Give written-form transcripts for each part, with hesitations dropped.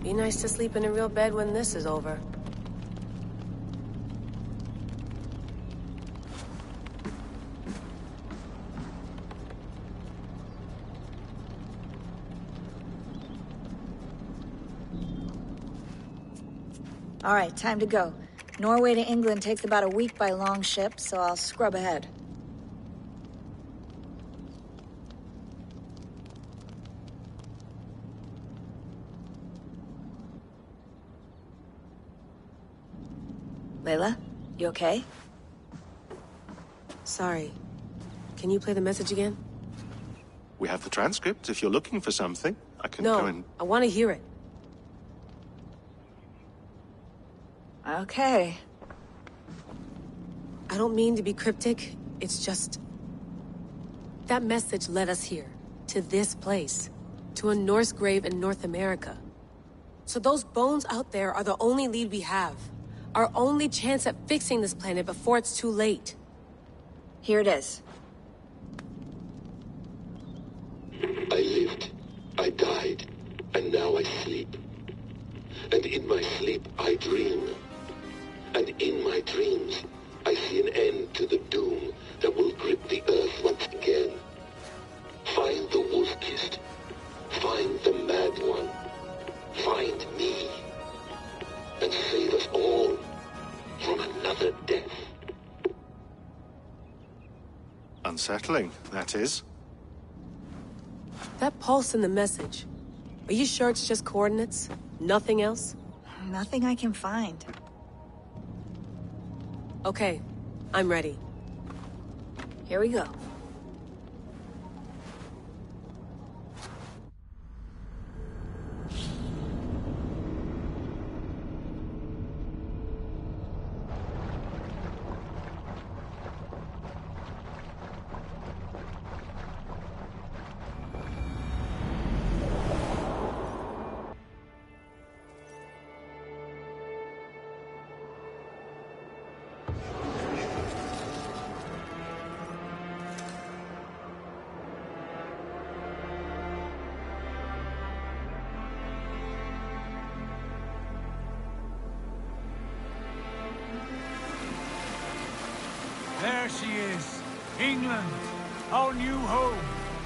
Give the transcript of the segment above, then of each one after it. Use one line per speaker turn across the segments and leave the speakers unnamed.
Be nice to sleep in a real bed when this is over.
All right, time to go. Norway to England takes about a week by long ship, so I'll scrub ahead. Layla, you okay?
Sorry. Can you play the message again?
We have the transcript. If you're looking for something, I can
No,
go and...
I want to hear it.
Okay.
I don't mean to be cryptic. It's just... that message led us here. To this place. To a Norse grave in North America. So those bones out there are the only lead we have. Our only chance at fixing this planet before it's too late.
Here it is.
I lived, I died, and now I sleep. And in my sleep I dream. And in my dreams, I see an end to the doom that will grip the earth once again. Find the wolf-kissed. Find the mad one. Find me. And save us all from another death.
Unsettling, that is.
That pulse in the message. Are you sure it's just coordinates? Nothing else?
Nothing I can find.
Okay, I'm ready.
Here we go.
There she is. England. Our new home.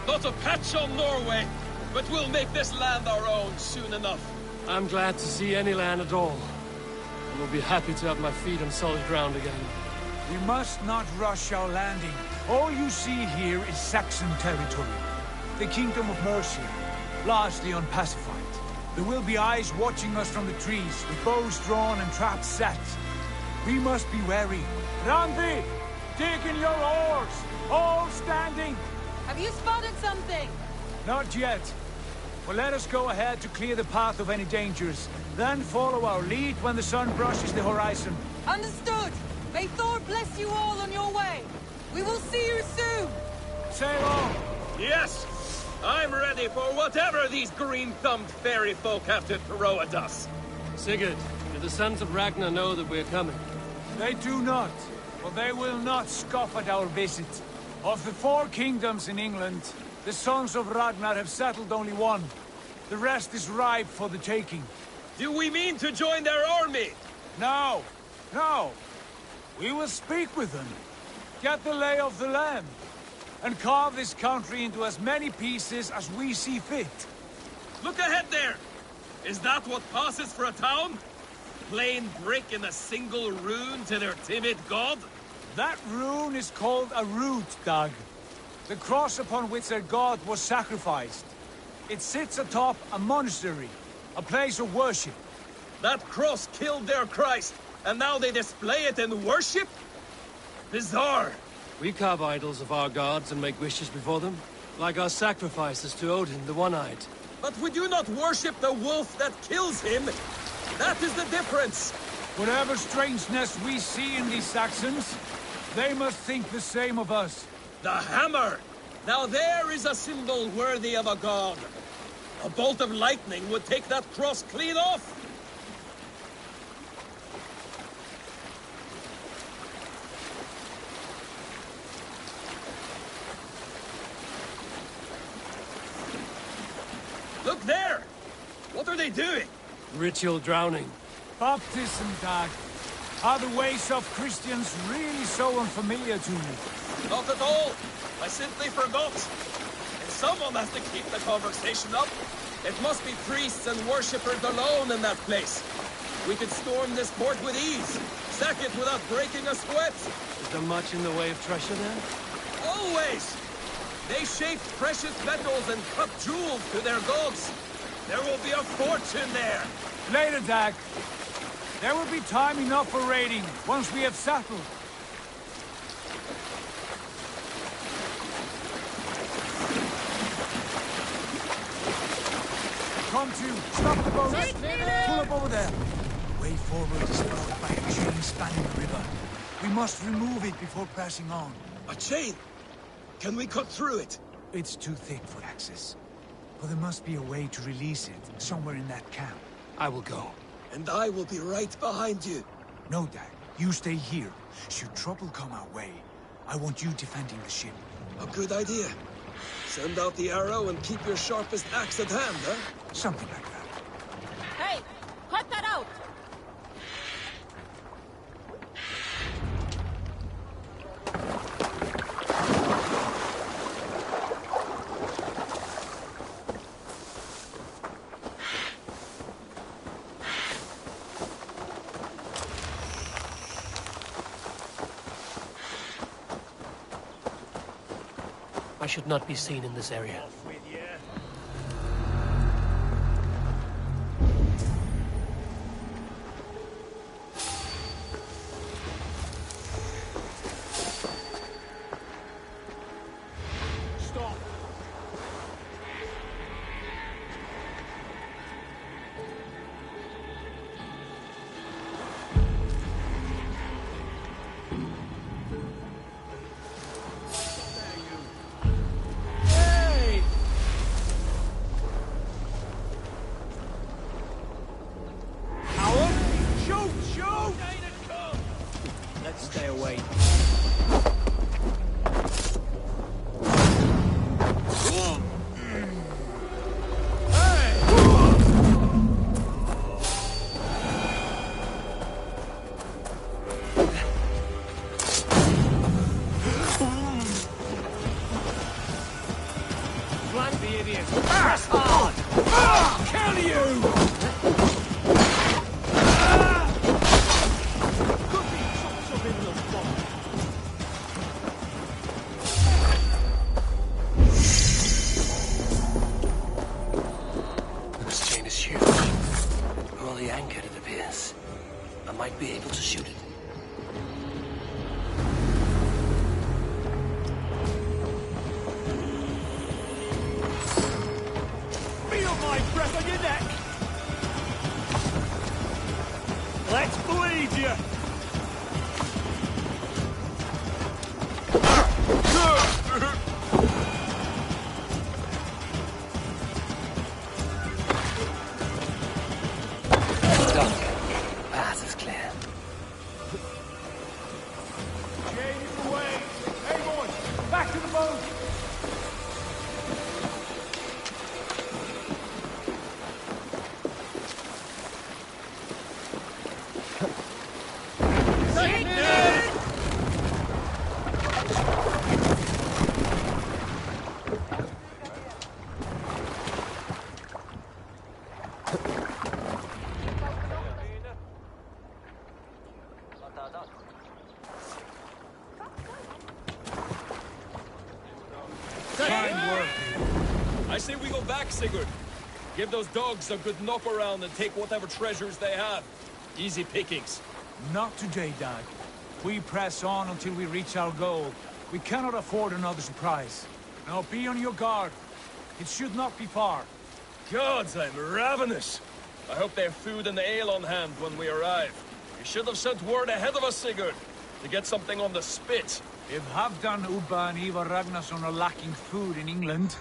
Not a patch on Norway, but we'll make this land our own soon enough.
I'm glad to see any land at all. I will be happy to have my feet on solid ground again.
We must not rush our landing. All you see here is Saxon territory. The Kingdom of Mercia, largely unpacified. There will be eyes watching us from the trees, with bows drawn and traps set. We must be wary. Randi! Dig in your oars! All standing!
Have you spotted something?
Not yet. Well, let us go ahead to clear the path of any dangers. Then follow our lead when the sun brushes the horizon.
Understood! May Thor bless you all on your way! We will see you soon!
Sail on!
Yes! I'm ready for whatever these green-thumbed fairy folk have to throw at us.
Sigurd, do the sons of Ragnar know that we're coming?
They do not, but they will not scoff at our visit. Of the 4 kingdoms in England, the sons of Ragnar have settled only one. The rest is ripe for the taking.
Do we mean to join their army?
No, no. We will speak with them, get the lay of the land, and carve this country into as many pieces as we see fit.
Look ahead there! Is that what passes for a town? Plain brick in a single rune to their timid god?
That rune is called a root, Dag. The cross upon which their god was sacrificed. It sits atop a monastery, a place of worship.
That cross killed their Christ, and now they display it in worship? Bizarre.
We carve idols of our gods and make wishes before them, like our sacrifices to Odin, the One-Eyed.
But we do not worship the wolf that kills him. That is the difference.
Whatever strangeness we see in these Saxons, they must think the same of us.
The hammer! Now there is a symbol worthy of a god. A bolt of lightning would take that cross clean off. Look there! What are they doing?
Ritual drowning.
Baptism, Dag. Are the ways of Christians really so unfamiliar to you?
Not at all. I simply forgot. And someone has to keep the conversation up. It must be priests and worshippers alone in that place. We could storm this port with ease. Sack it without breaking a sweat.
Is there much in the way of treasure there?
Always! They shape precious metals and cut jewels to their gods. There will be a fortune there.
Later, Dag. There will be time enough for raiding, once we have settled. Come to, stop the boat! Pull up over there! The way forward is blocked by a chain spanning the river. We must remove it before pressing on.
A chain? Can we cut through it?
It's too thick for access. But there must be a way to release it, somewhere in that camp.
I will go.
And I will be right behind you.
No, Dag. You stay here. Should trouble come our way, I want you defending the ship.
A good idea. Send out the arrow and keep your sharpest axe at hand, huh?
Something like that.
Hey, cut that out!
I should not be seen in this area.
Stop! Stay away.
Flank the idiot! Press hard!
Kill you!
Anchored, it appears. I might be able to shoot it.
Feel my breath on your neck! Let's bleed you!
Path is clear.
Chain is away! Hey, boys! Back to the boat!
I say we go back, Sigurd. Give those dogs a good knock around and take whatever treasures they have. Easy pickings.
Not today, Dag. We press on until we reach our goal. We cannot afford another surprise. Now be on your guard. It should not be far.
Gods, I'm ravenous. I hope they have food and ale on hand when we arrive. You should have sent word ahead of us, Sigurd, to get something on the spit.
If Halfdan, Ubba and Ivar Ragnarsson are lacking food in England,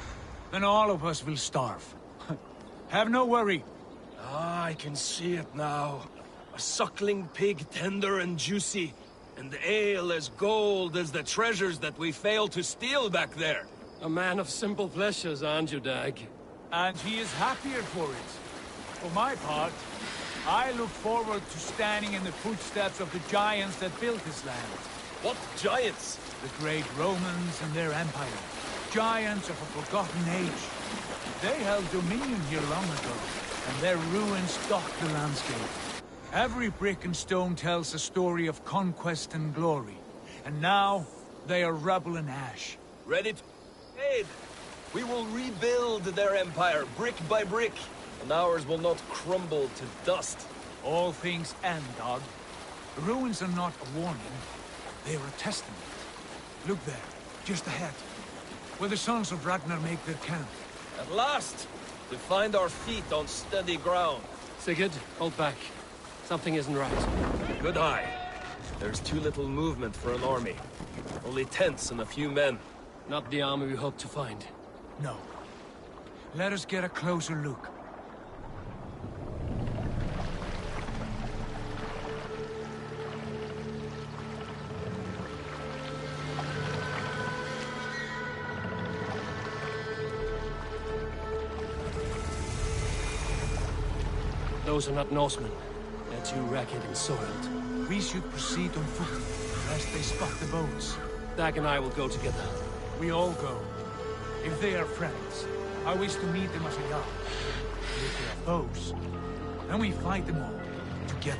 then all of us will starve. Have no worry.
Ah, I can see it now. A suckling pig, tender and juicy, and ale as gold as the treasures that we failed to steal back there.
A man of simple pleasures, aren't you, Dag?
And he is happier for it. For my part, I look forward to standing in the footsteps of the giants that built this land.
What giants?
The great Romans and their empire. Giants of a forgotten age. They held dominion here long ago, and their ruins dot the landscape. Every brick and stone tells a story of conquest and glory. And now, they are rubble and ash.
Ready to aid. We will rebuild their empire, brick by brick, and ours will not crumble to dust.
All things end, dog. The ruins are not a warning. They are a testament. Look there, just ahead, where the sons of Ragnar make their camp.
At last, we find our feet on steady ground.
Sigurd, hold back. Something isn't right.
Good eye. There's too little movement for an army. Only tents and a few men.
Not the army we hoped to find.
No. Let us get a closer look.
Those are not Norsemen. They're too ragged and soiled.
We should proceed on foot, lest they spot the boats.
Dag and I will go together.
We all go. If they are friends, I wish to meet them as a guard. If they are foes, then we fight them all, together.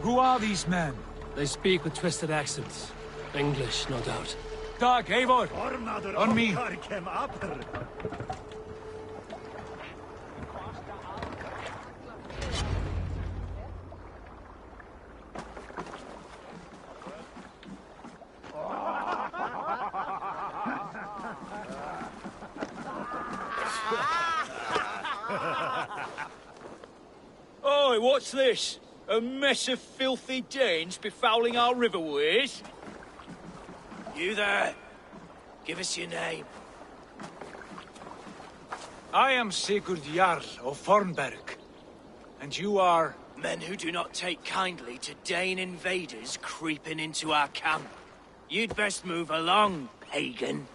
Who are these men?
They speak with twisted accents. English, no doubt.
Dag, Eivor! On me!
Oi, what's this? A mess of filthy Danes befouling our riverways? You there? Give us your name.
I am Sigurd Jarl of Fornberg. And you are...
Men who do not take kindly to Dane invaders creeping into our camp. You'd best move along, pagan.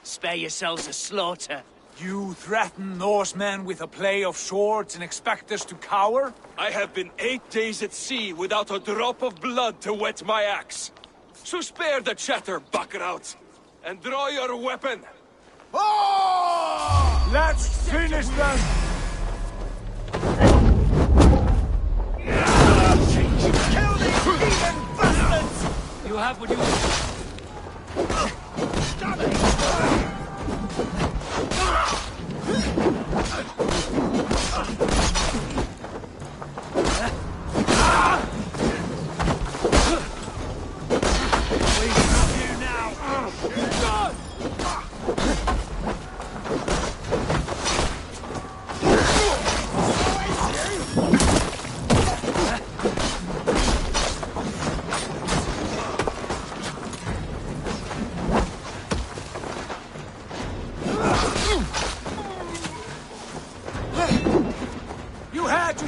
Spare yourselves a slaughter.
You threaten Norsemen with a play of swords and expect us to cower?
I have been 8 days at sea without a drop of blood to wet my axe. So spare the chatter, buckerouts, and draw your weapon.
Oh! Let's finish them!
Kill these heathen bastards!
You have what you want.
Stop it!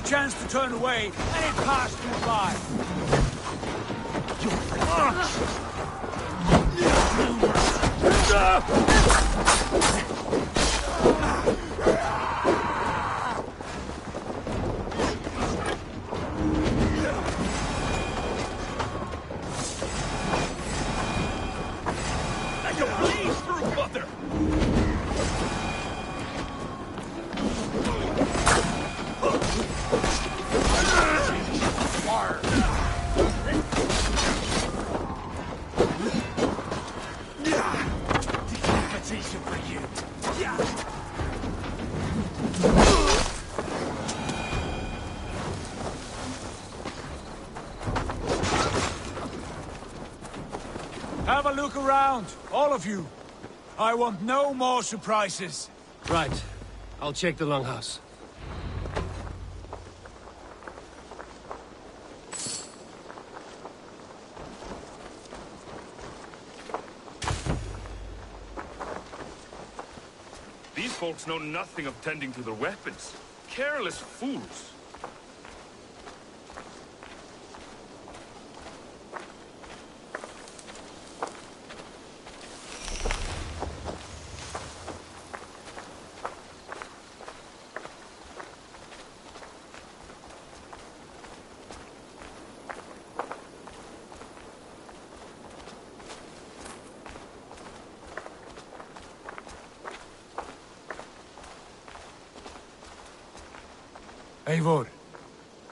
Chance to turn away, and it passed you by.
Like a blaze through butter.
Have a look around, all of you. I want no more surprises.
Right. I'll check the longhouse.
These folks know nothing of tending to their weapons. Careless fools.
Eivor,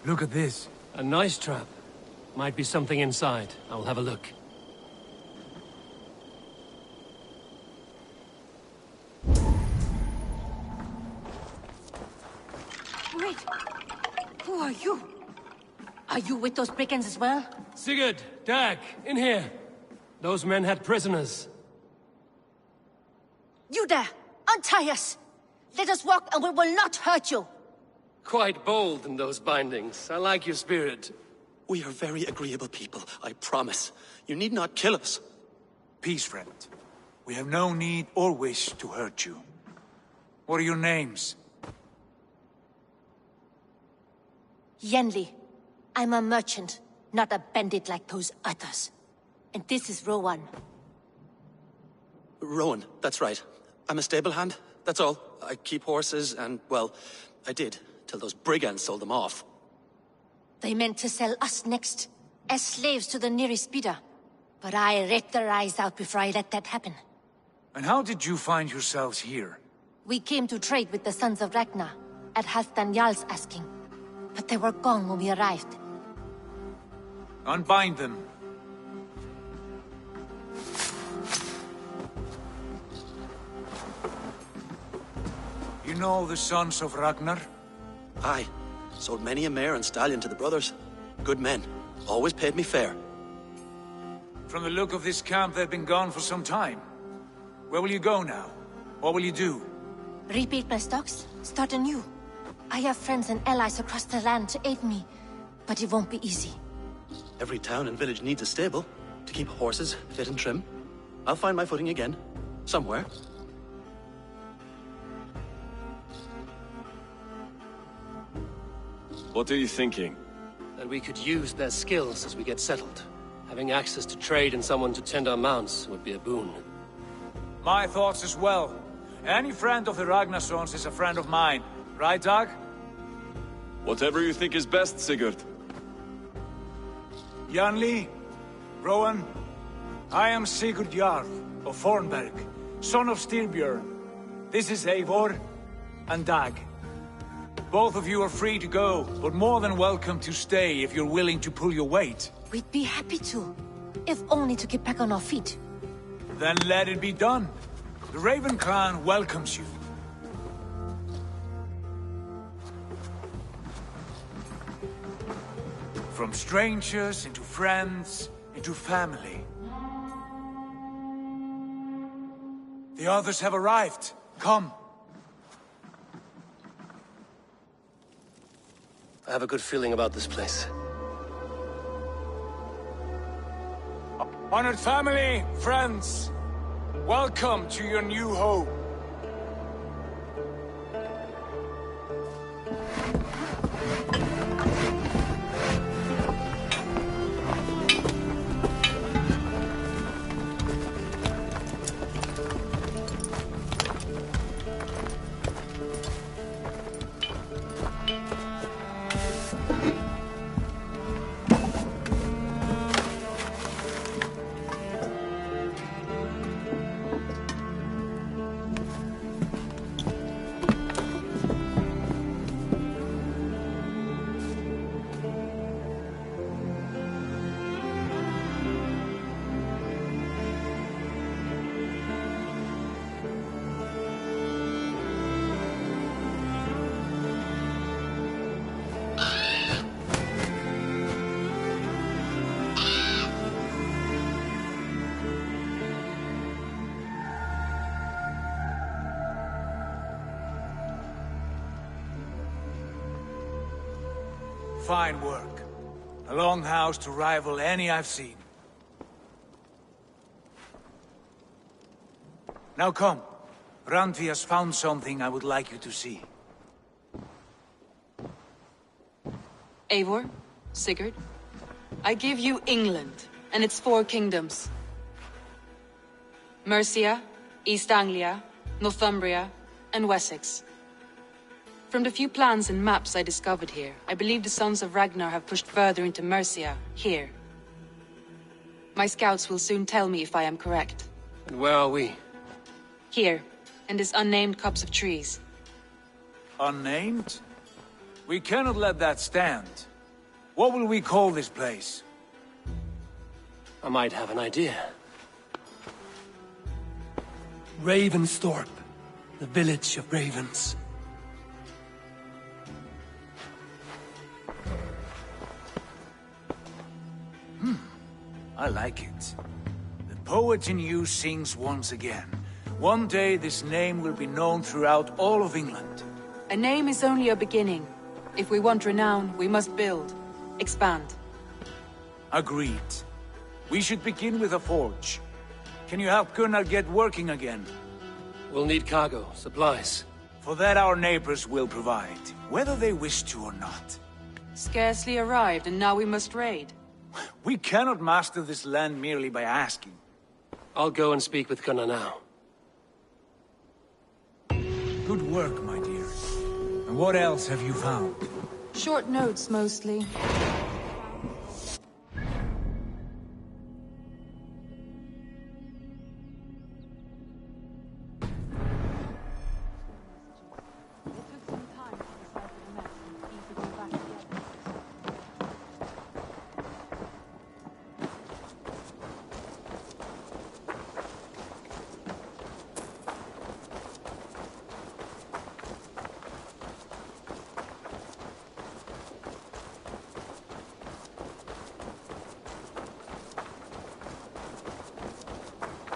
look at this.
A nice trap. Might be something inside. I'll have a look.
Wait! Who are you? Are you with those brigands as well?
Sigurd, Dag, in here. Those men had prisoners.
You there! Untie us! Let us walk and we will not hurt you!
Quite bold in those bindings. I like your spirit.
We are very agreeable people, I promise. You need not kill us.
Peace, friend. We have no need or wish to hurt you. What are your names?
Yenli. I'm a merchant, not a bandit like those others. And this is Rowan.
Rowan, that's right. I'm a stable hand, that's all. I keep horses and, well, I did, till those brigands sold them off.
They meant to sell us next, as slaves to the nearest bidder. But I ripped their eyes out before I let that happen.
And how did you find yourselves here?
We came to trade with the Sons of Ragnar, at Halfdan Jarl's asking. But they were gone when we arrived.
Unbind them. You know the Sons of Ragnar?
Aye. Sold many a mare and stallion to the brothers. Good men. Always paid me fair.
From the look of this camp, they've been gone for some time. Where will you go now? What will you do?
Rebuild my stocks, start anew. I have friends and allies across the land to aid me, but it won't be easy.
Every town and village needs a stable to keep horses fit and trim. I'll find my footing again. Somewhere.
What are you thinking?
That we could use their skills as we get settled. Having access to trade and someone to tend our mounts would be a boon.
My thoughts as well. Any friend of the Ragnarsons is a friend of mine. Right, Dag?
Whatever you think is best, Sigurd.
Janli, Rowan, I am Sigurd Jarl of Fornberg, son of Styrbjörn. This is Eivor and Dag. Both of you are free to go, but more than welcome to stay if you're willing to pull your weight.
We'd be happy to, if only to get back on our feet.
Then let it be done. The Raven clan welcomes you. From strangers, into friends, into family. The others have arrived. Come.
I have a good feeling about this place.
Honored family, friends, welcome to your new home. Fine work. A longhouse to rival any I've seen. Now come. Randvi has found something I would like you to see.
Eivor, Sigurd, I give you England and its 4 kingdoms. Mercia, East Anglia, Northumbria, and Wessex. From the few plans and maps I discovered here, I believe the Sons of Ragnar have pushed further into Mercia, here. My scouts will soon tell me if I am correct.
And where are we?
Here, in this unnamed copse of trees.
Unnamed? We cannot let that stand. What will we call this place?
I might have an idea.
Ravensthorpe. The village of ravens.
I like it. The poet in you sings once again. One day this name will be known throughout all of England.
A name is only a beginning. If we want renown, we must build. Expand.
Agreed. We should begin with a forge. Can you help Gunnar get working again?
We'll need cargo, supplies.
For that our neighbors will provide, whether they wish to or not.
Scarcely arrived, and now we must raid.
We cannot master this land merely by asking.
I'll go and speak with Gunnar now.
Good work, my dear. And what else have you found?
Short notes, mostly.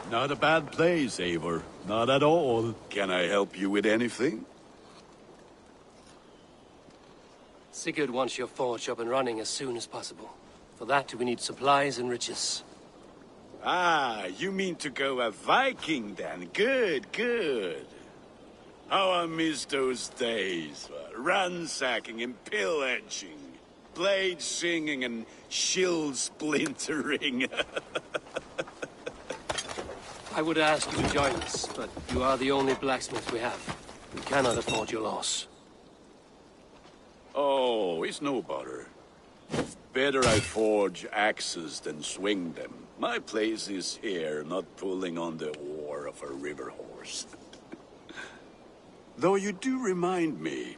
Not a bad place, Eivor. Not at all. Can I help you with anything?
Sigurd wants your forge up and running as soon as possible. For that, we need supplies and riches.
Ah, you mean to go a Viking then? Good, good. How I miss those days. Ransacking and pillaging. Blade singing and shield splintering.
I would ask you to join us, but you are the only blacksmith we have. We cannot afford your loss.
Oh, it's no bother. Better I forge axes than swing them. My place is here, not pulling on the oar of a river horse. Though you do remind me,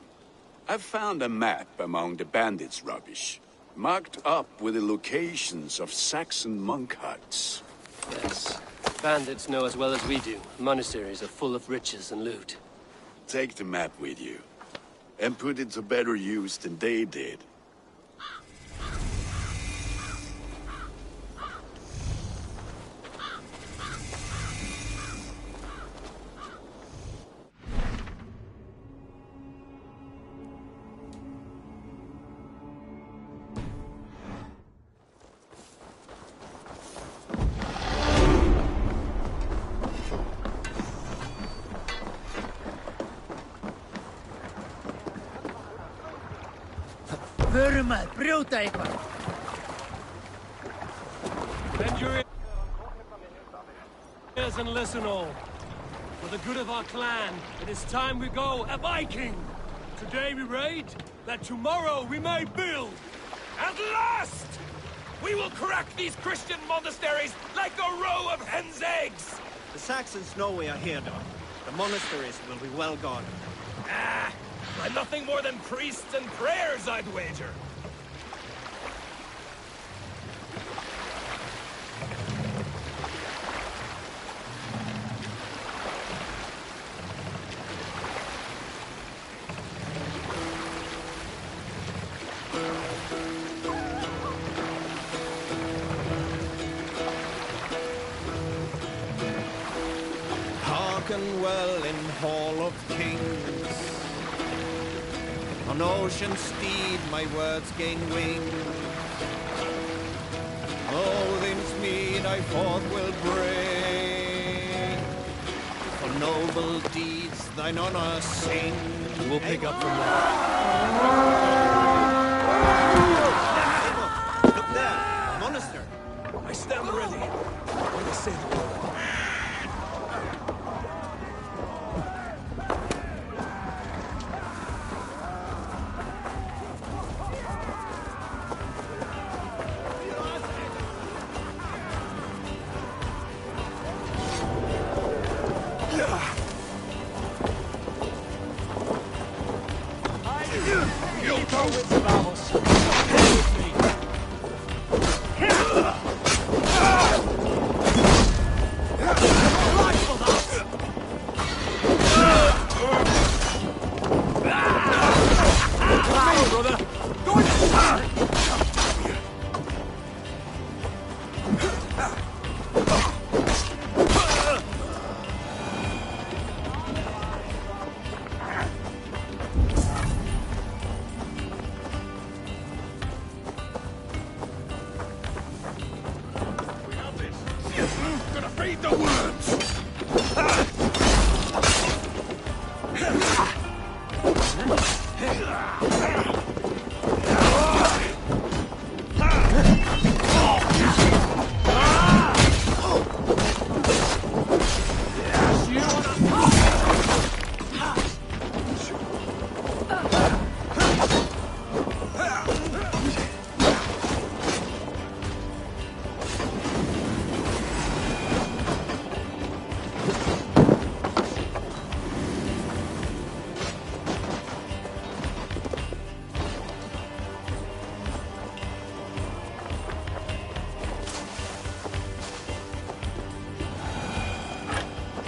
I've found a map among the bandits' rubbish, marked up with the locations of Saxon monk huts.
Yes. Bandits know as well as we do. Monasteries are full of riches and loot.
Take the map with you, and put it to better use than they did.
Brjóta eitthvað!
Bend your ears and listen all. For the good of our clan, it is time we go a Viking! Today we raid, that tomorrow we may build!
At last! We will crack these Christian monasteries like a row of hen's eggs!
The Saxons know we are here, though. The monasteries will be well guarded.
Ah! By nothing more than priests and prayers, I'd wager!
Hearken well in Hall of Kings. On ocean steed my words gain wing. Odin's mead I forth will bring. For noble deeds thine honor sing.
We'll pick up from there.
Look there, a monastery.
I stand ready. When they say the word.
Keep our wits about us. Come with me.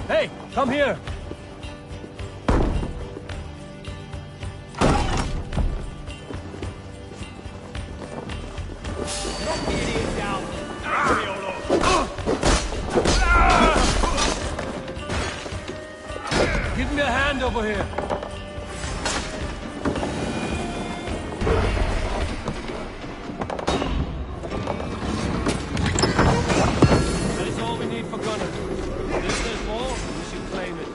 Hey, come here! Knock the idiot down! Give me a hand over here! That is all we need for gunners. If there's more, we should claim it.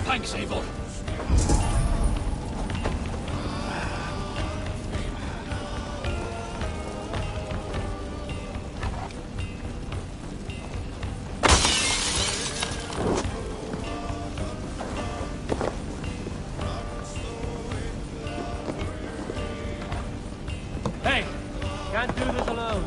Thanks, Eivor.
Hey, can't do this alone.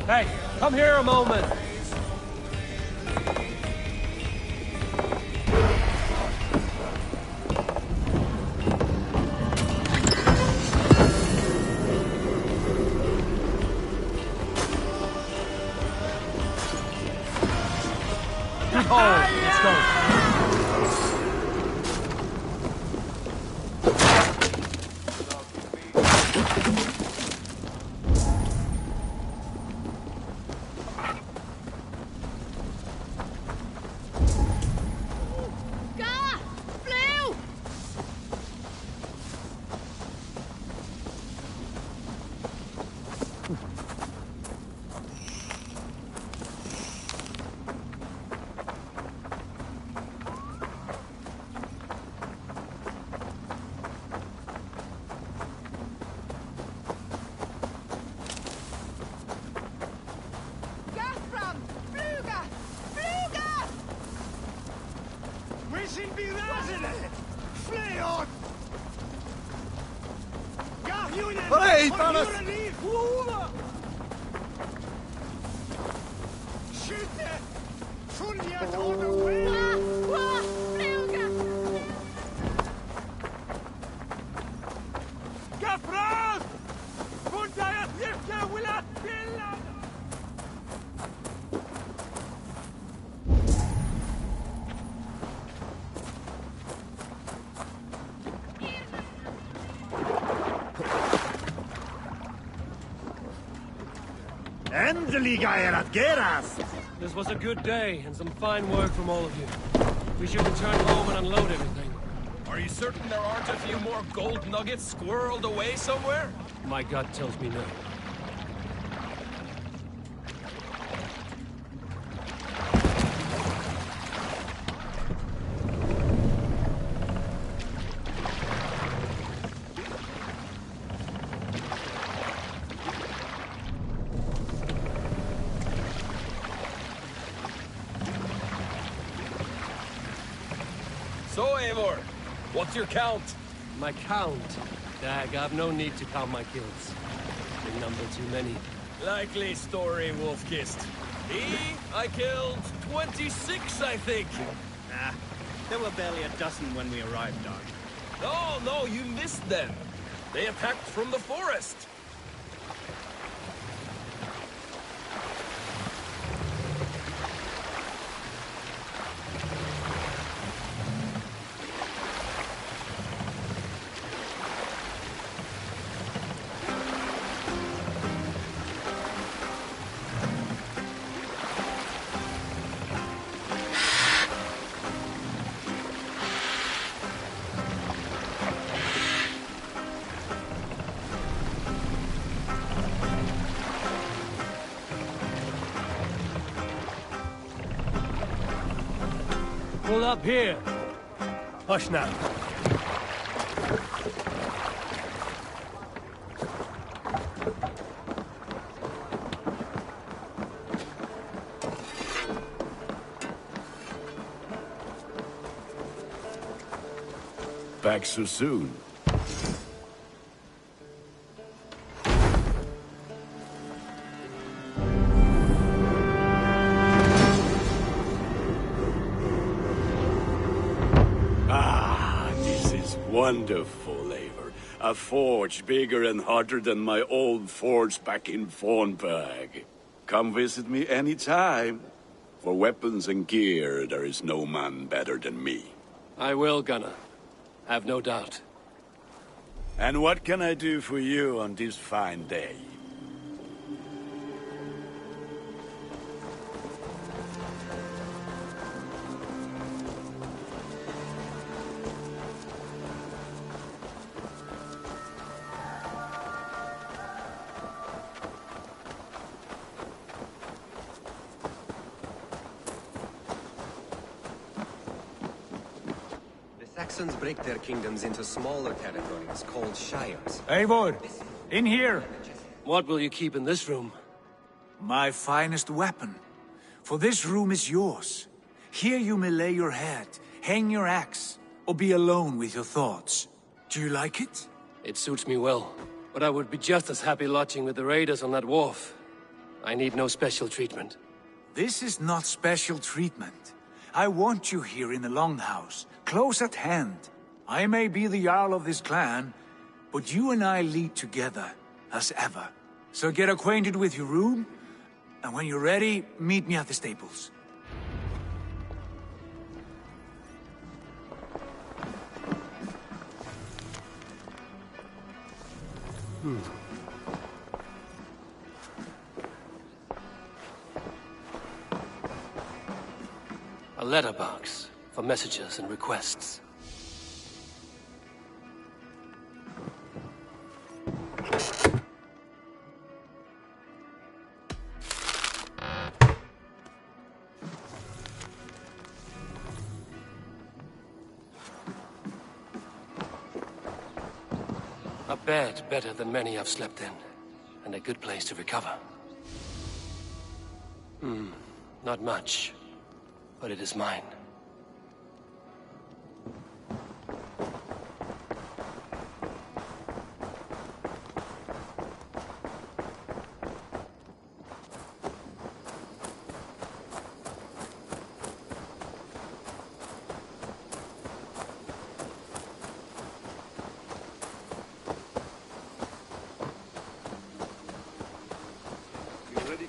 Hey, come here a moment. Let's go.
Hej, Thanos!
Äntliga er att gerast!
This was a good day, and some fine work from all of you. We should return home and unload everything.
Are you certain there aren't a few more gold nuggets squirreled away somewhere?
My gut tells me no.
So, Eivor, what's your count?
My count? Dag, I've no need to count my kills. They number too many.
Likely story, Wolfkist. I killed 26, I think.
Nah, there were barely a dozen when we arrived, Doc.
No, you missed them. They attacked from the forest.
Pull up here. Hush now.
Back so soon. Wonderful, Eivor. A forge bigger and hotter than my old forge back in Fornburg. Come visit me anytime. For weapons and gear, there is no man better than me.
I will, Gunnar. Have no doubt.
And what can I do for you on this fine day?
Saxons break their kingdoms into smaller territories called shires.
Eivor, in here!
What will you keep in this room?
My finest weapon. For this room is yours. Here you may lay your head, hang your axe, or be alone with your thoughts. Do you like it?
It suits me well, but I would be just as happy lodging with the raiders on that wharf. I need no special treatment.
This is not special treatment. I want you here in the Longhouse, close at hand. I may be the Jarl of this clan, but you and I lead together, as ever. So get acquainted with your room, and when you're ready, meet me at the stables.
A letterbox for messages and requests. A bed better than many I've slept in, and a good place to recover. Not much, but it is mine.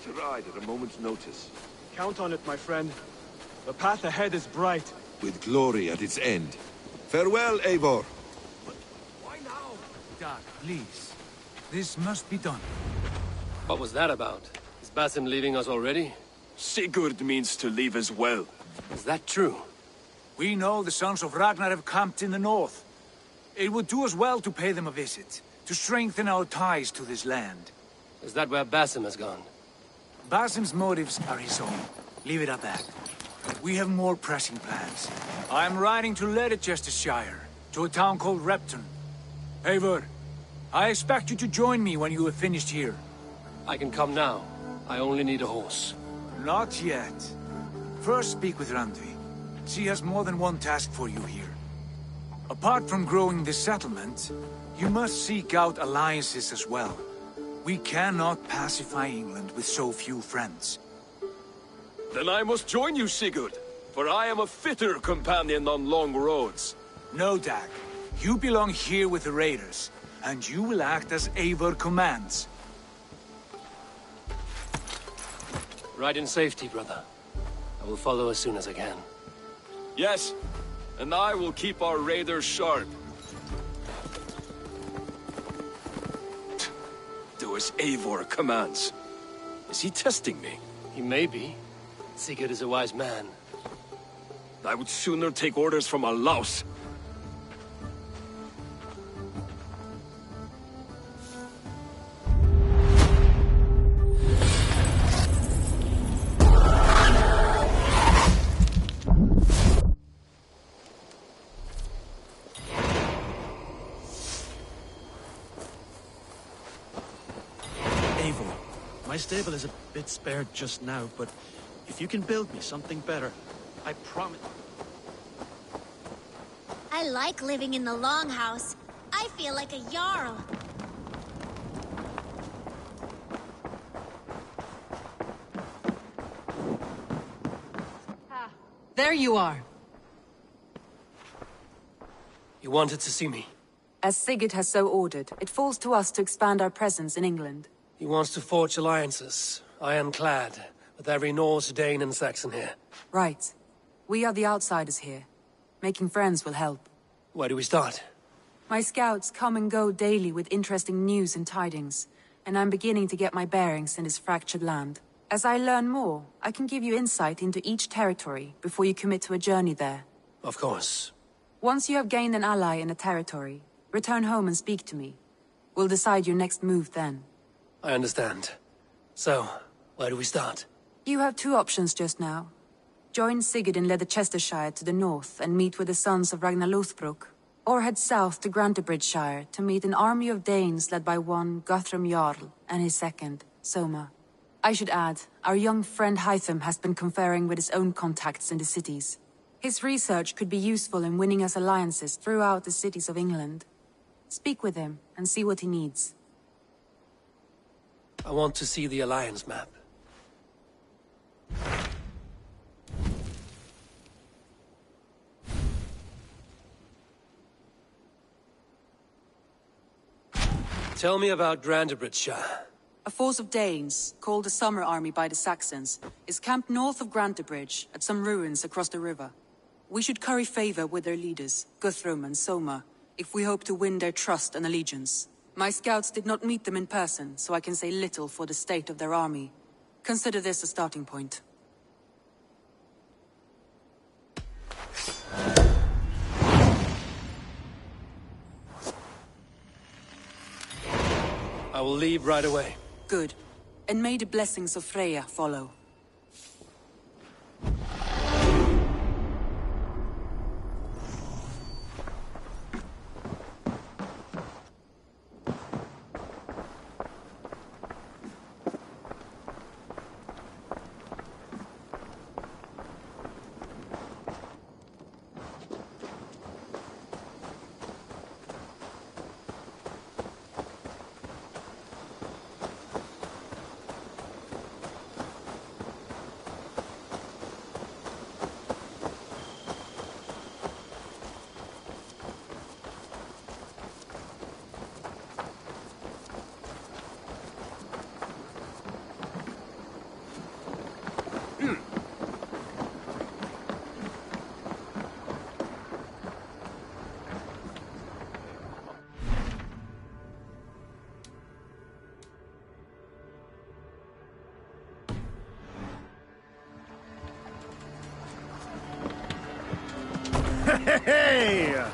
To ride at a moment's notice.
Count on it, my friend. The path ahead is bright.
With glory at its end. Farewell, Eivor.
But why now? Dag, please. This must be done.
What was that about? Is Basim leaving us already?
Sigurd means to leave as well.
Is that true? We know the sons of Ragnar have camped in the north. It would do us well to pay them a visit, to strengthen our ties to this land.
Is that where Basim has gone?
Basim's motives are his own. Leave it at that. We have more pressing plans. I'm riding to Grantebridgescire, to a town called Repton. Eivor, I expect you to join me when you have finished here.
I can come now. I only need a horse.
Not yet. First speak with Randvi. She has more than one task for you here. Apart from growing this settlement, you must seek out alliances as well. We cannot pacify England with so few friends.
Then I must join you, Sigurd, for I am a fitter companion on long roads.
No, Dag. You belong here with the raiders, and you will act as Eivor commands.
Ride in safety, brother. I will follow as soon as I can.
Yes, and I will keep our raiders sharp. Do as Eivor commands. Is he testing me?
He may be. Sigurd is a wise man.
I would sooner take orders from a louse.
My stable is a bit spared just now, but if you can build me something better, I promise...
I like living in the Longhouse. I feel like a Jarl.
There you are.
You wanted to see me?
As Sigurd has so ordered, it falls to us to expand our presence in England.
He wants to forge alliances, ironclad, with every Norse, Dane and Saxon here.
Right. We are the outsiders here. Making friends will help.
Where do we start?
My scouts come and go daily with interesting news and tidings, and I'm beginning to get my bearings in this fractured land. As I learn more, I can give you insight into each territory before you commit to a journey there.
Of course.
Once you have gained an ally in a territory, return home and speak to me. We'll decide your next move then.
I understand. So, where do we start?
You have two options just now. Join Sigurd in Grantebridgescire to the north and meet with the sons of Ragnar Lothbrok, or head south to Grantebridgescire to meet an army of Danes led by one Guthrum Jarl and his second, Soma. I should add, our young friend Hytham has been conferring with his own contacts in the cities. His research could be useful in winning us alliances throughout the cities of England. Speak with him and see what he needs.
I want to see the Alliance map. Tell me about Grantebridgescire.
A force of Danes, called the Summer Army by the Saxons, is camped north of Grantebridge at some ruins across the river. We should curry favor with their leaders, Guthrum and Soma, if we hope to win their trust and allegiance. My scouts did not meet them in person, so I can say little for the state of their army. Consider this a starting point.
I will leave right away.
Good. And may the blessings of Freya follow.
Hey!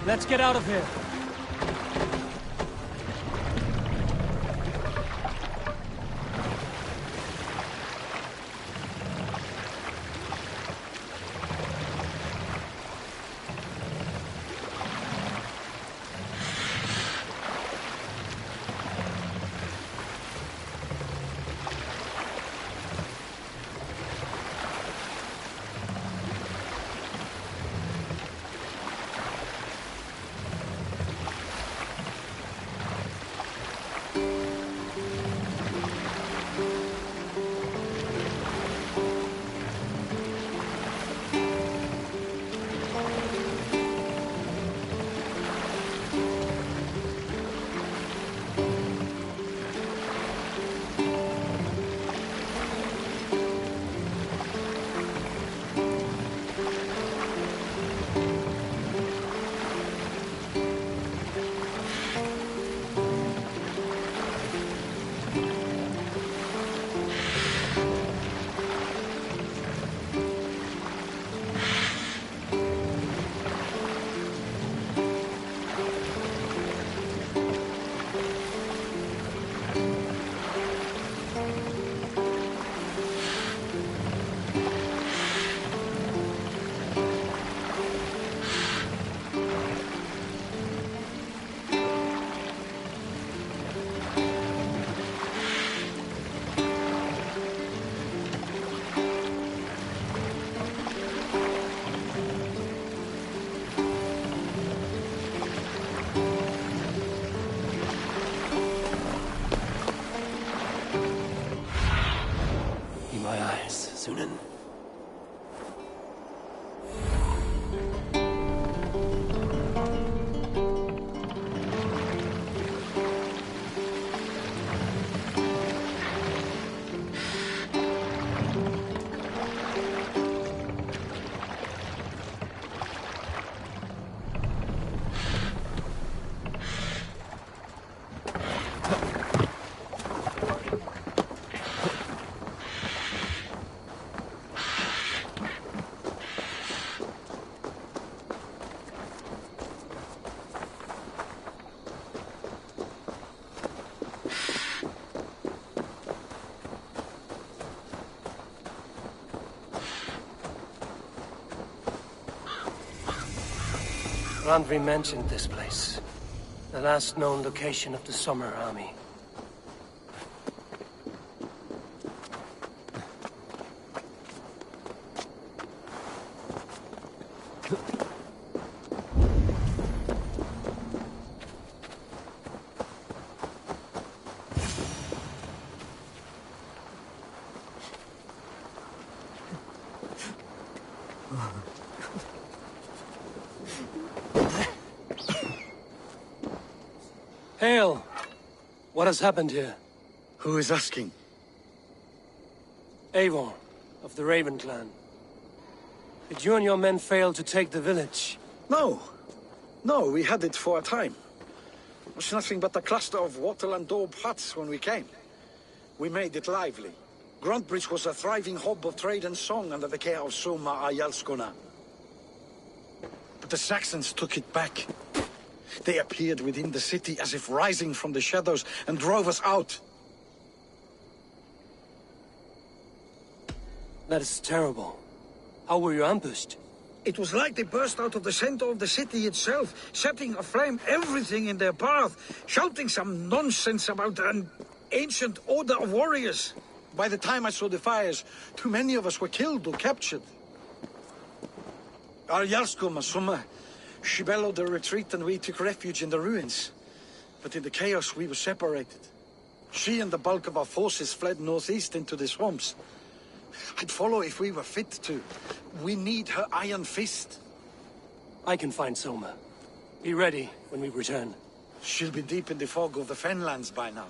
Let's get out of here.
Sunan. Randvi mentioned this place. The last known location of the Summer Army. Hail! What has happened here?
Who is asking?
Eivor, of the Raven clan. Did you and your men fail to take the village?
No. No, we had it for a time. It was nothing but a cluster of wattle and daub huts when we came. We made it lively. Grantebridge was a thriving hub of trade and song under the care of Soma Ayalskona. But the Saxons took it back. They appeared within the city as if rising from the shadows and drove us out.
That is terrible. How were you ambushed?
It was like they burst out of the center of the city itself, setting aflame everything in their path, shouting some nonsense about an ancient order of warriors. By the time I saw the fires, too many of us were killed or captured. Our Yarskoma, Summa, she bellowed a retreat and we took refuge in the ruins. But in the chaos we were separated. She and the bulk of our forces fled northeast into the swamps. I'd follow if we were fit to. We need her iron fist.
I can find Soma. Be ready when we return.
She'll be deep in the fog of the Fenlands by now.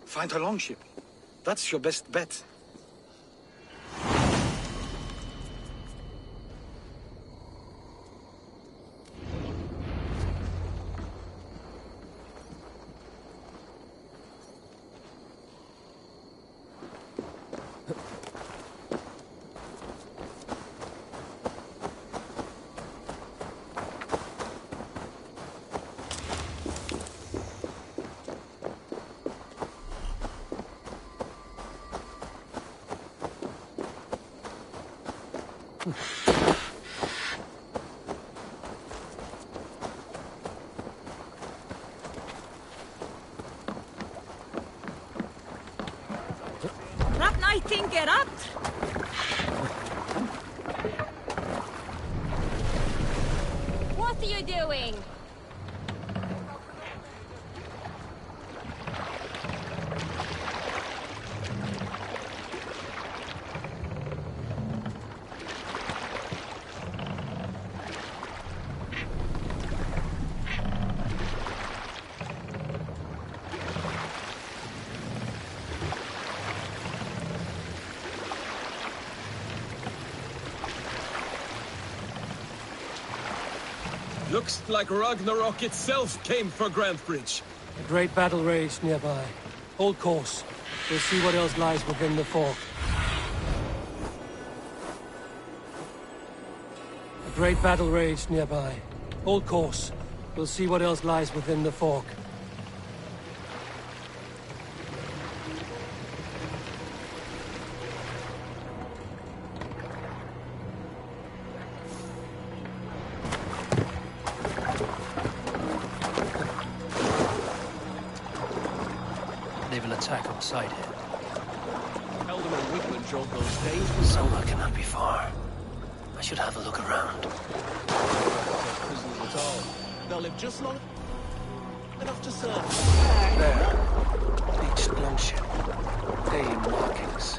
Find her longship. That's your best bet.
Get up!
What are you doing?
Looks like Ragnarok itself came for Grantebridge.
A great battle raged nearby. Hold course. We'll see what else lies within the fog. A great battle raged nearby. Hold course. We'll see what else lies within the fog.
Attack on sight here.
Eldon and Wigman drove those days.
Somewhere cannot be far. I should have a look around.
Prisoners at all. They'll live just long enough to serve.
There. Beached longship. Name markings.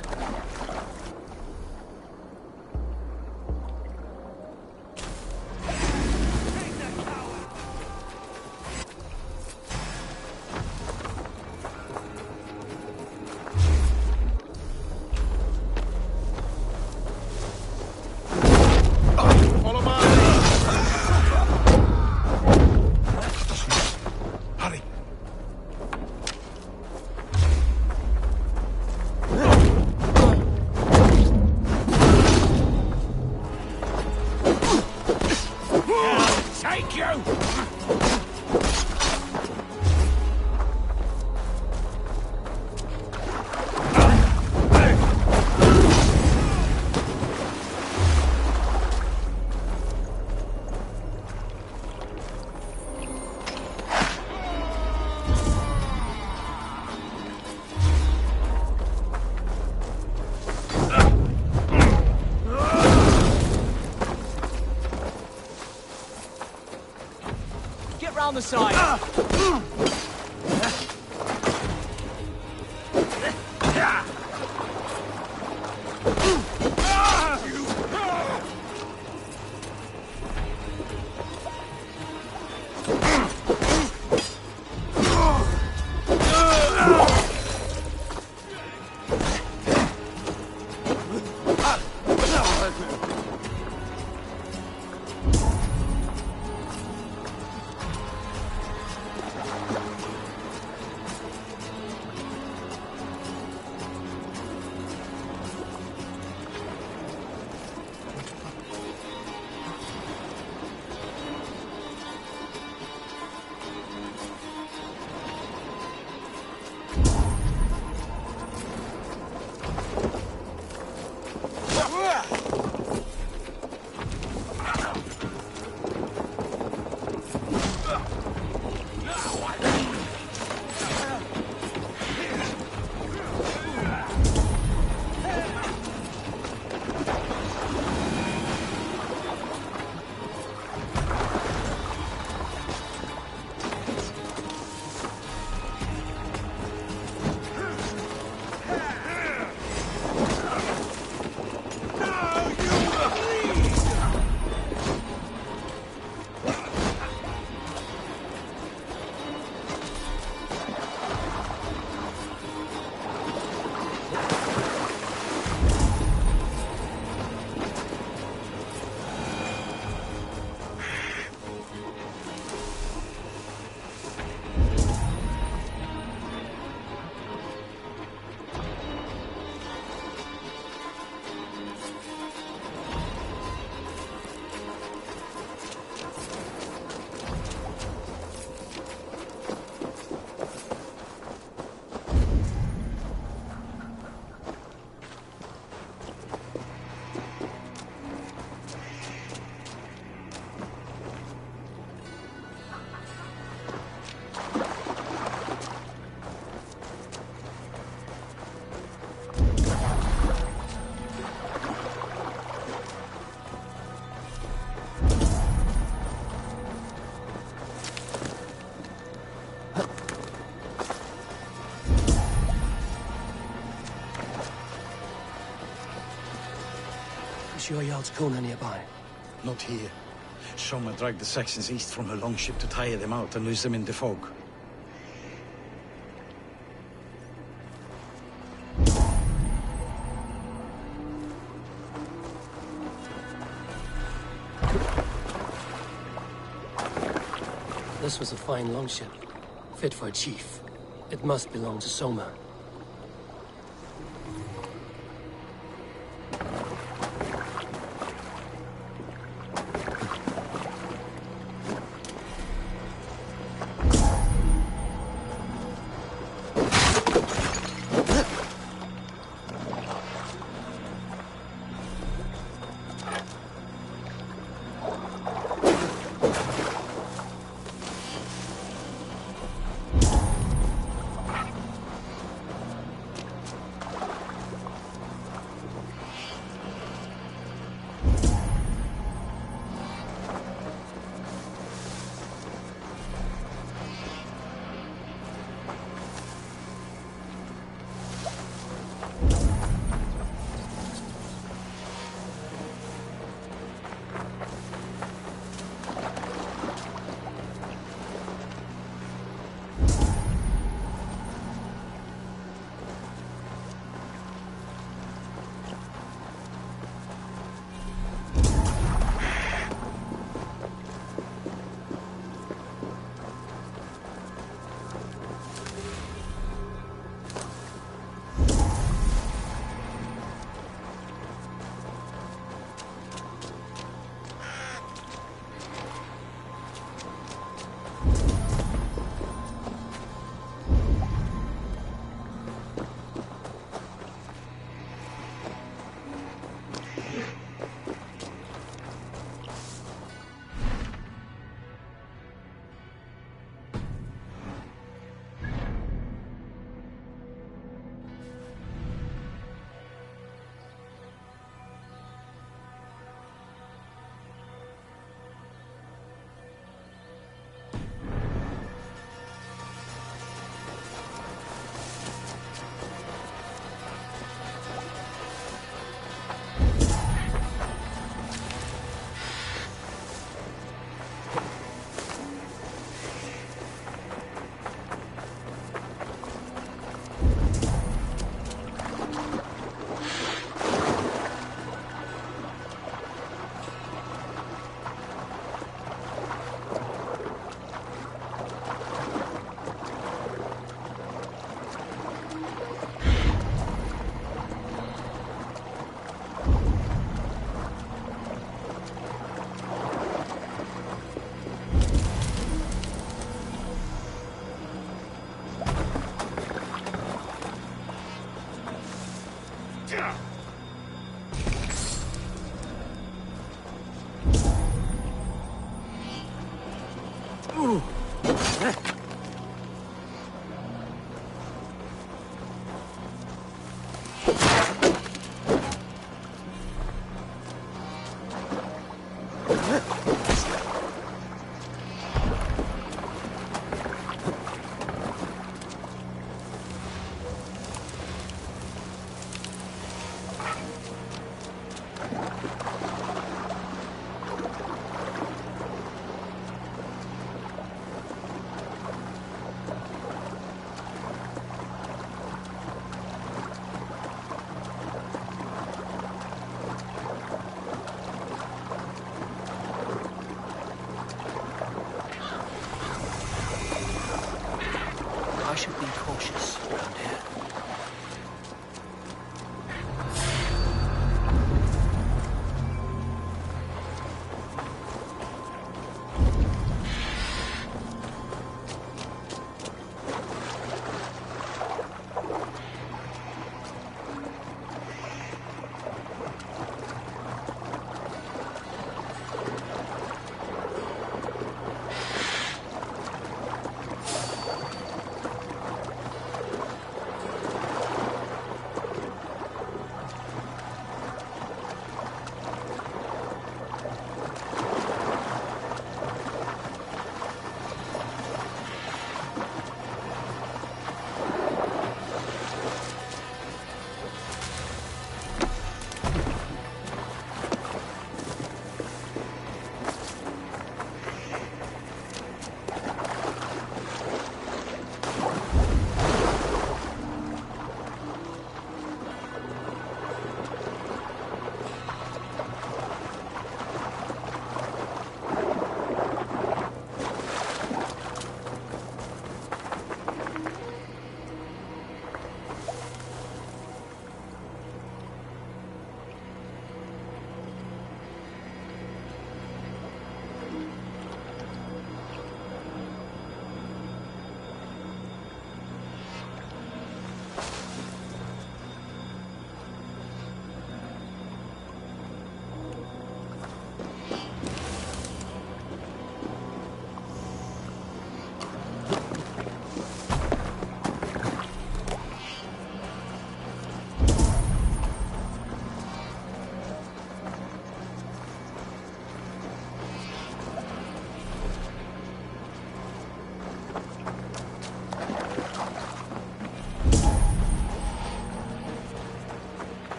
On the side.
sure Jarl's Kuna nearby?
Not here. Soma dragged the Saxons east from her longship to tire them out and lose them in the fog.
This was a fine longship, fit for a chief. It must belong to Soma.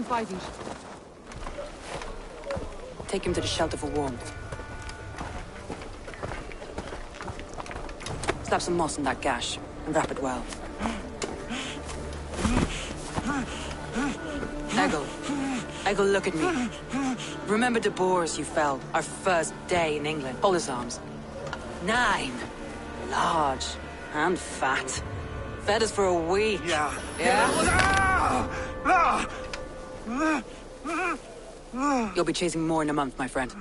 them fighting. Take him to the shelter for warmth. Slap some moss on that gash, and wrap it well. Eggle, look at me. Remember the boars you fell, our first day in England? Hold his arms. 9. Large. And fat. Fed us for a week.
Yeah.
You'll be chasing more in a month, my friend.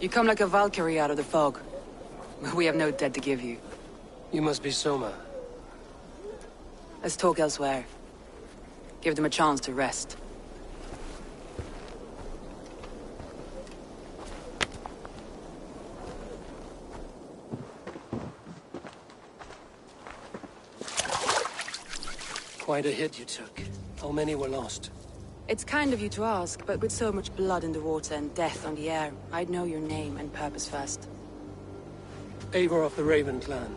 You come like a Valkyrie out of the fog. We have no dead to give you.
You must be Soma.
Let's talk elsewhere. Give them a chance to rest.
Quite a hit you took. How many were lost?
It's kind of you to ask, but with so much blood in the water and death on the air, I'd know your name and purpose first.
Eivor of the Raven clan.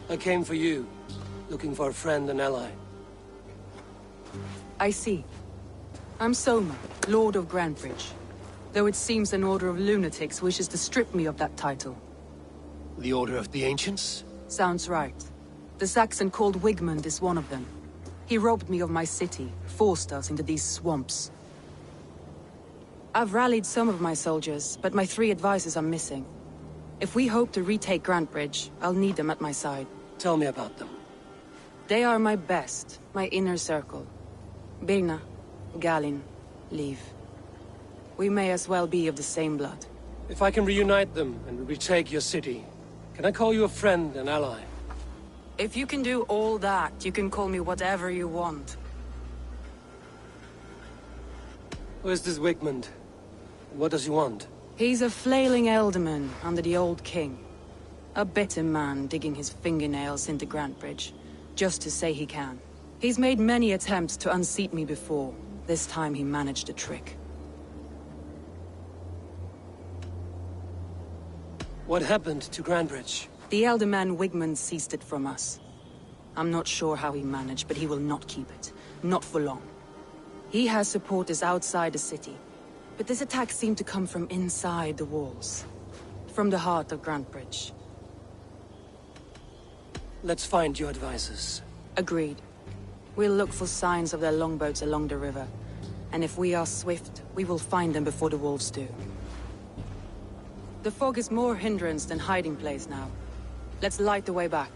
I came for you, looking for a friend and ally.
I see. I'm Soma, Lord of Grantebridge. Though it seems an order of lunatics wishes to strip me of that title.
The Order of the Ancients?
Sounds right. The Saxon called Wigmund is one of them. He robbed me of my city, forced us into these swamps. I've rallied some of my soldiers, but my 3 advisors are missing. If we hope to retake Grantebridge, I'll need them at my side.
Tell me about them.
They are my best, my inner circle. Birna, Galin, Liv. We may as well be of the same blood.
If I can reunite them and retake your city, can I call you a friend and ally?
If you can do all that, you can call me whatever you want.
Who is this Wigmund? What does he want?
He's a flailing elderman under the old king. A bitter man digging his fingernails into Grantebridge, just to say he can. He's made many attempts to unseat me before. This time he managed a trick.
What happened to Grantebridge?
The elderman Wigmund seized it from us. I'm not sure how he managed, but he will not keep it. Not for long. He has supporters outside the city, but this attack seemed to come from inside the walls. From the heart of Grantebridge.
Let's find your advisors.
Agreed. We'll look for signs of their longboats along the river. And if we are swift, we will find them before the wolves do. The fog is more hindrance than hiding place now. Let's light the way back.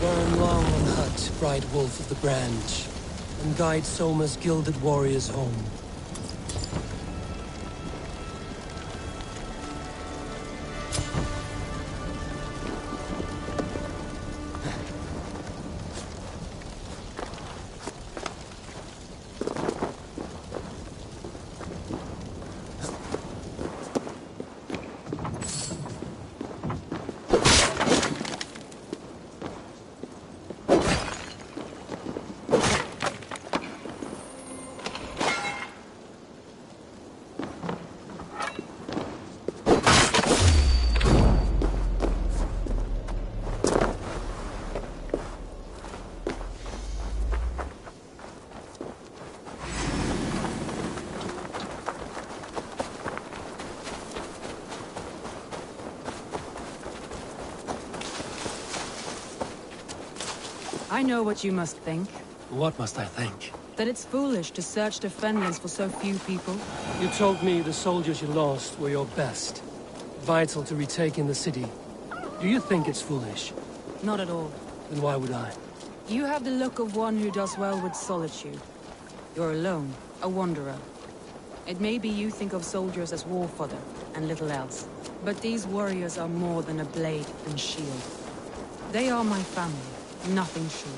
Burn long on hut, bright wolf of the branch, and guide Soma's gilded warriors home.
I know what you must think.
What must I think?
That it's foolish to search the Fenlands for so few people.
You told me the soldiers you lost were your best. Vital to retaking the city. Do you think it's foolish?
Not at all.
Then why would I?
You have the look of one who does well with solitude. You're alone, a wanderer. It may be you think of soldiers as war fodder, and little else. But these warriors are more than a blade and shield. They are my family, nothing short.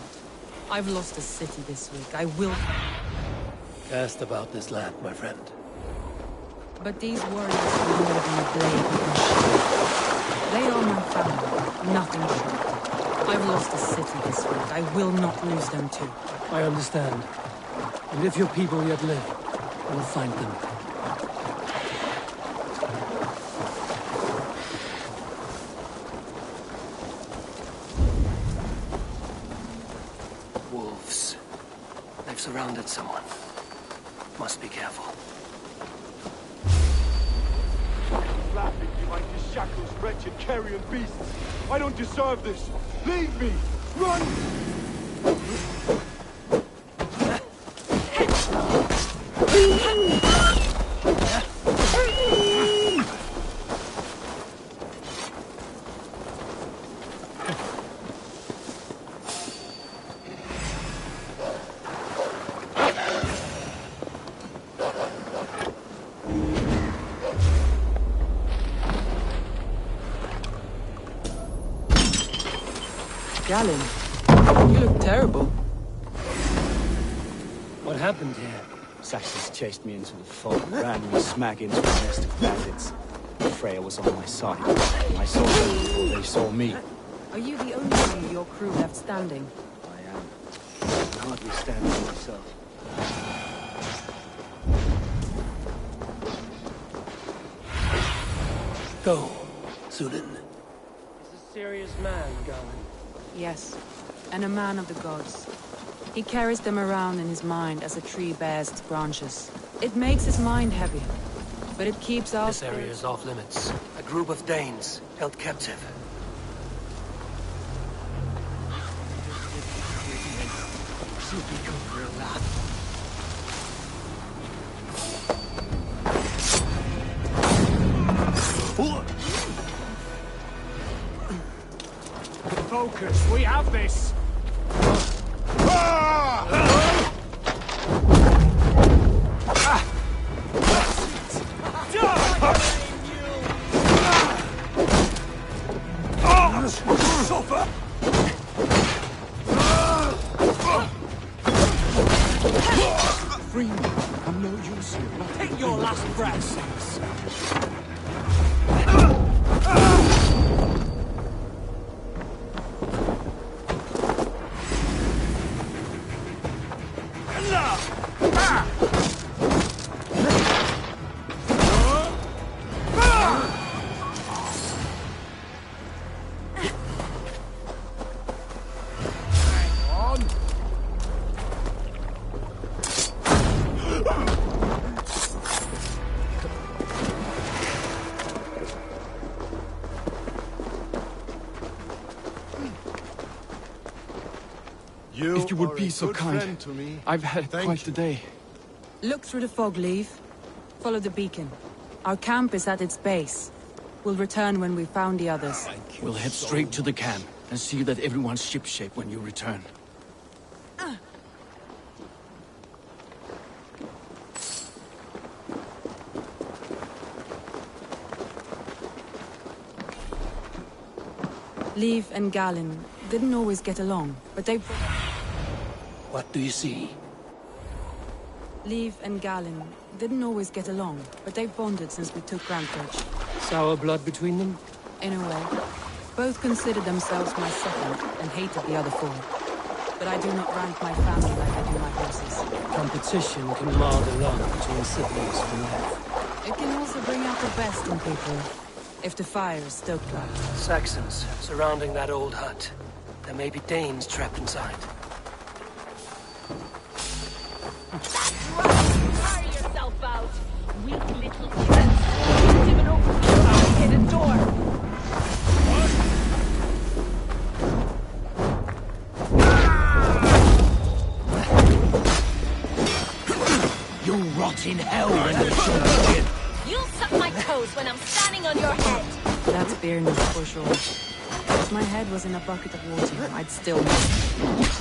I've lost a city this week, I will...
Cast about this land, my friend.
But these warriors are more than a blade and shield. They are my family, nothing short. I've lost a city this week, I will not lose them too.
I understand. And if your people yet live, I will find them. Wolves. They've surrounded someone. Must be careful.
Laughing behind his shackles, wretched carrion beasts. I don't deserve this. Leave me. Run!
Galen, you look terrible.
What happened here?
Saxons chased me into the fog, ran me smack into a nest of bandits. Freya was on my side. I saw them before they saw me.
Are you the only one of your crew left standing?
I am. I can hardly stand for myself.
Go, Sudan. He's a serious man, Galen.
Yes, and a man of the gods. He carries them around in his mind as a tree bears its branches. It makes his mind heavy, but it keeps our...
This area is off limits. A group of Danes held captive.
Focus, we have this!
Free me. I'm no use here.
Take your last breath!
If you would be so kind. I've had quite a day.
Look through the fog, Leave. Follow the beacon. Our camp is at its base. We'll return when we've found the others.
We'll head straight to the camp and see that everyone's shipshape when you return.
Leave and Galen didn't always get along, but they...
What do you see?
Leave and Galen didn't always get along, but they've bonded since we took Grantebridge.
Sour blood between them?
In a way. Both considered themselves my second and hated the other four. But I do not rank my family like I do my horses.
Competition can mar the love between siblings for life.
It can also bring out the best in people, if the fire is stoked right.
Saxons surrounding that old hut. There may be Danes trapped inside.
Tire yourself out, weak little kids. You've given over our hidden door.
You'll rot in hell when the show begins.
You'll suck my toes when I'm standing on your head.
That's beer news for sure. If my head was in a bucket of water, I'd still miss.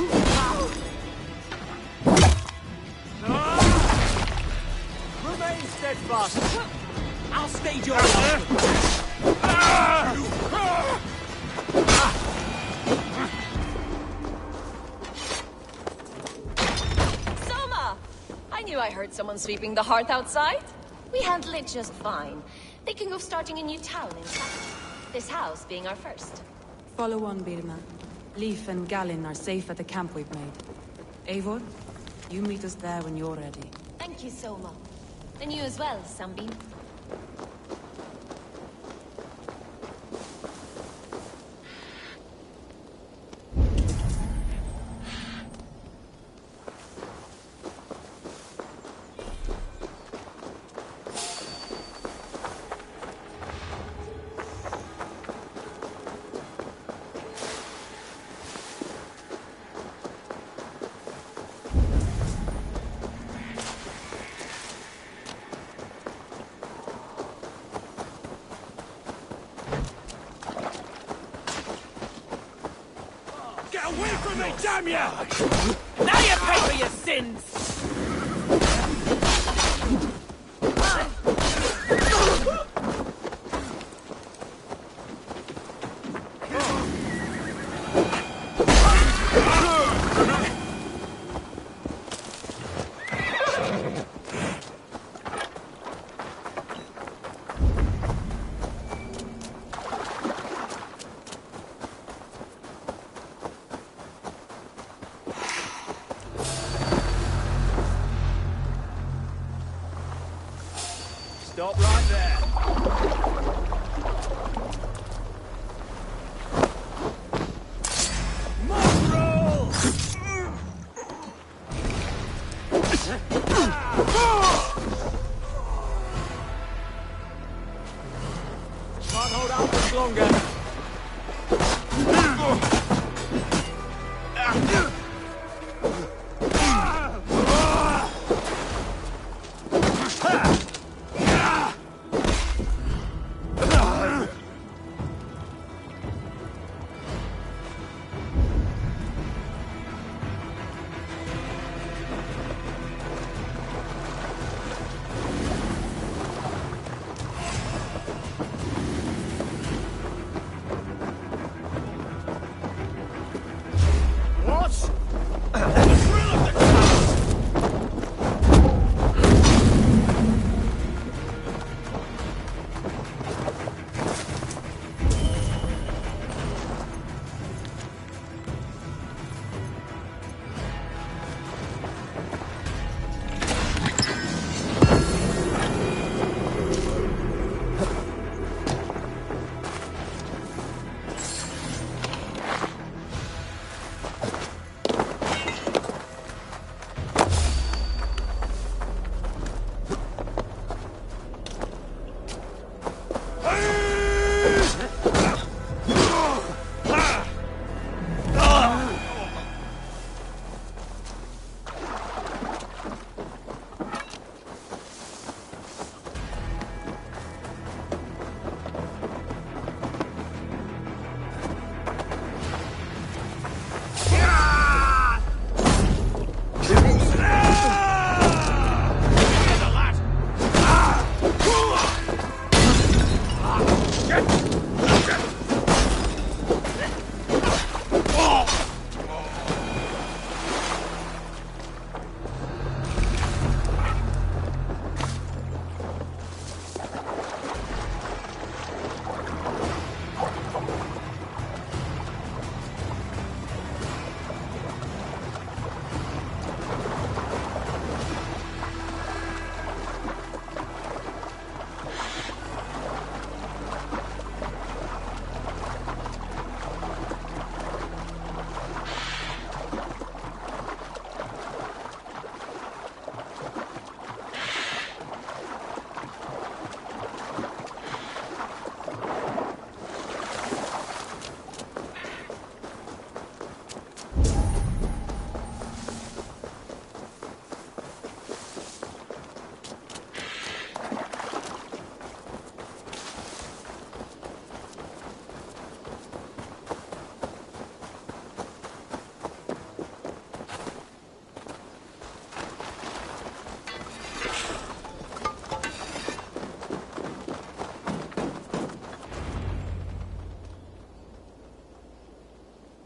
Remain steadfast. I'll stage your
Soma! I knew I heard someone sweeping the hearth outside. We handle it just fine. Thinking of starting a new town in fact. This house being our first.
Follow on, Birna. Leif and Gallin are safe at the camp we've made. Eivor, you meet us there when you're ready.
Thank you, Soma. And you as well, Sunbeam.
Away from me, damn ya! Now you pay for your sins! Stop right there. Mongrel! Can't hold out much longer.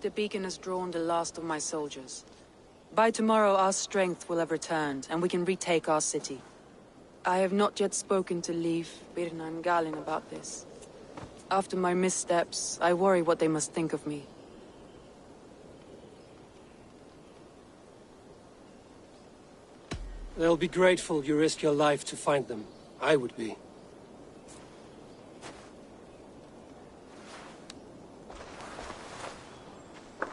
the beacon has drawn the last of my soldiers. By tomorrow our strength will have returned, and we can retake our city. I have not yet spoken to Leif, Birna and Galin about this. After my missteps, I worry what they must think of me.
They'll be grateful you risk your life to find them. I would be.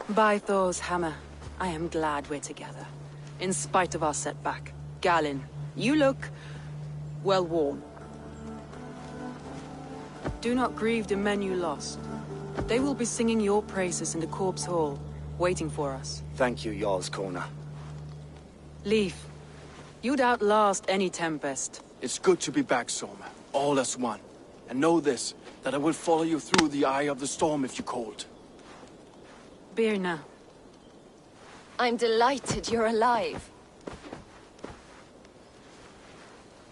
By Thor's hammer, I am glad we're together. In spite of our setback. Galin, you look... well worn. Do not grieve the men you lost. They will be singing your praises in the Corpse Hall, waiting for us.
Thank you, Jarl's Corner.
Leif, you'd outlast any tempest.
It's good to be back, Soma. All as one. And know this, that I will follow you through the eye of the storm if you called.
Birna.
I'm delighted you're alive.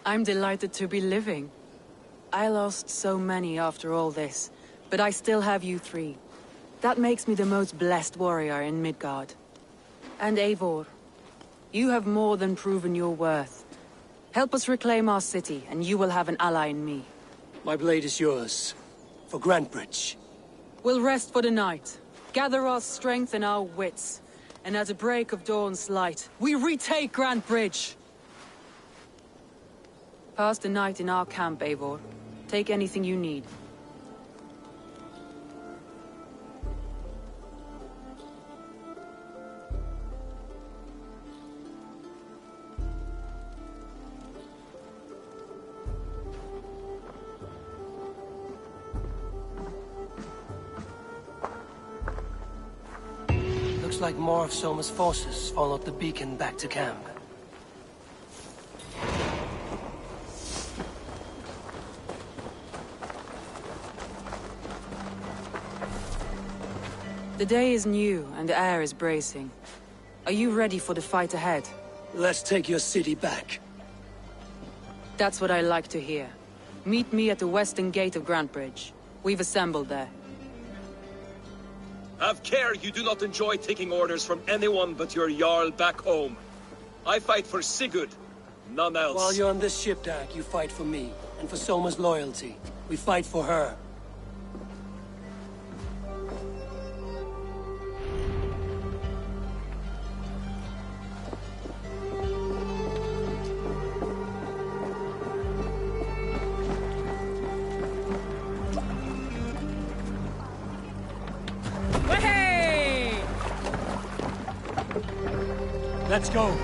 I'm delighted to be living. I lost so many after all this, but I still have you three. That makes me the most blessed warrior in Midgard. And Eivor, you have more than proven your worth. Help us reclaim our city, and you will have an ally in me.
My blade is yours. For Grantebridge.
We'll rest for the night. Gather our strength and our wits. And at the break of dawn's light, we retake Grantebridge! Pass the night in our camp, Eivor. Take anything you need.
Looks like more of Soma's forces followed the beacon back to camp.
The day is new, and the air is bracing. Are you ready for the fight ahead?
Let's take your city back.
That's what I like to hear. Meet me at the western gate of Grantebridge. We've assembled there.
Have care you do not enjoy taking orders from anyone but your Jarl back home. I fight for Sigurd, none else.
While you're on this ship, Dag, you fight for me, and for Soma's loyalty. We fight for her. Let's go.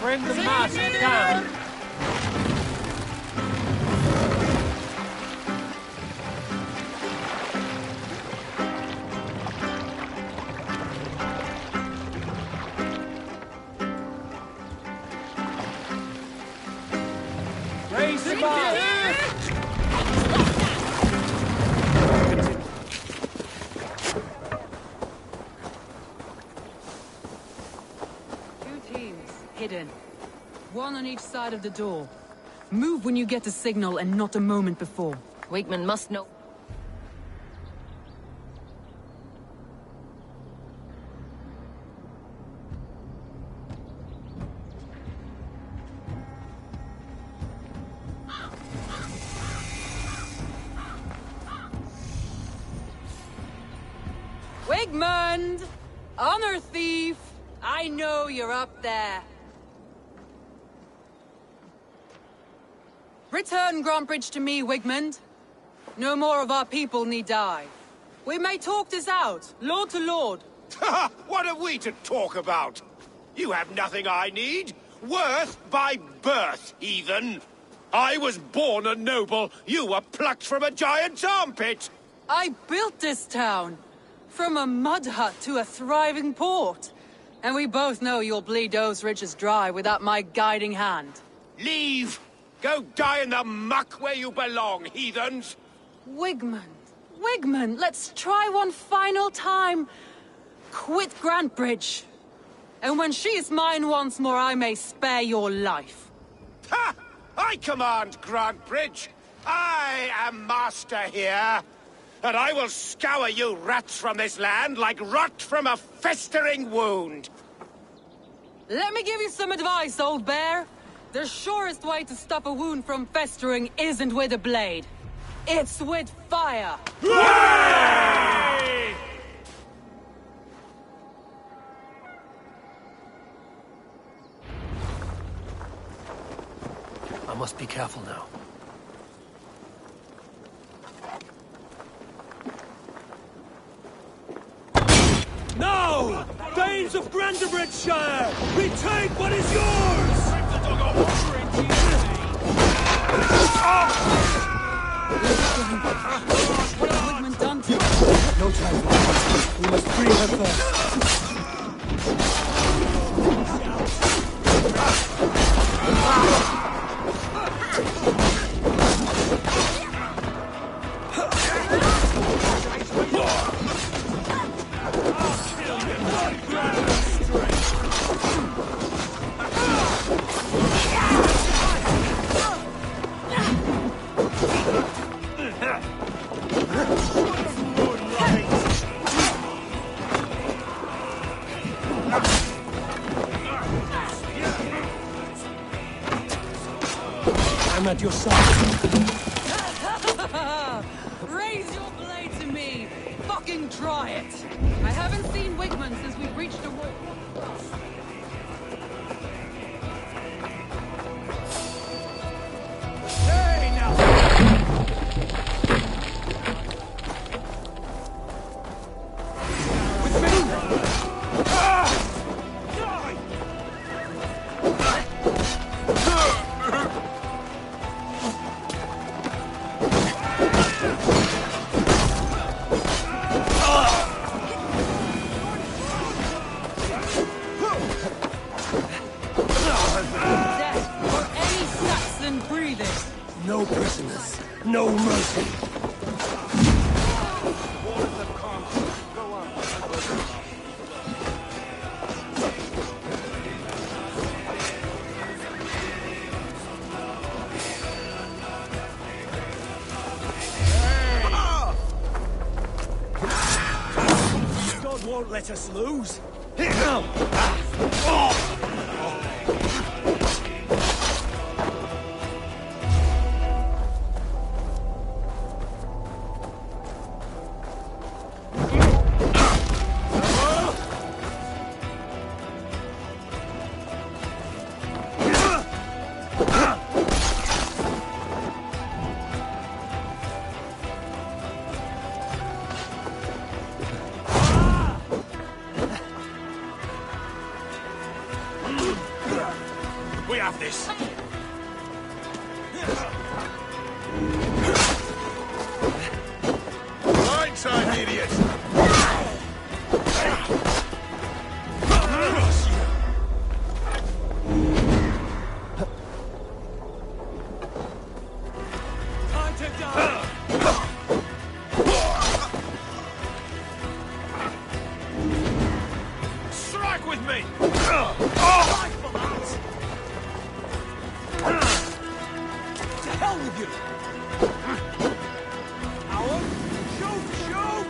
Bring the mast down! Raise the bar!
Hidden. One on each side of the door. Move when you get the signal and not a moment before.
Wakeman must know.
Wigmund! Honor thief! I know you're up there. Return Grantebridge to me, Wigmund. No more of our people need die. We may talk this out, lord to lord.
What have we to talk about? You have nothing I need. Worth by birth, heathen. I was born a noble. You were plucked from a giant's armpit.
I built this town. From a mud hut to a thriving port. And we both know you'll bleed those riches dry without my guiding hand.
Leave! Go die in the muck where you belong, heathens!
Wigmund, let's try one final time. Quit Grantebridge. And when she is mine once more, I may spare your life.
Ha! I command Grantebridge. I am master here. And I will scour you rats from this land like rot from a festering wound.
Let me give you some advice, old bear. The surest way to stop a wound from festering isn't with a blade. It's with fire.
Hooray!
I must be careful now.
Now! Danes of Grantebridgescire! Retake what is yours!
What has Wigmund done to us?
No time for that. We must free her first. I'm at your side.
Raise your blade to me! Fucking try it! I haven't seen Wigmund since we reached the wall.
Hey, now!
With me!
No prisoners, no mercy.
God won't let us lose.
We have this. Blindside, idiot!
Time to die!
Strike with me!
To hell with you! Howard, shoot! Shoot!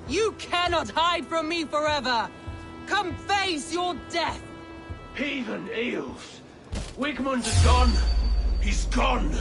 You cannot hide from me forever! Come face your death!
Heathen eels! Wigmund is gone! He's gone!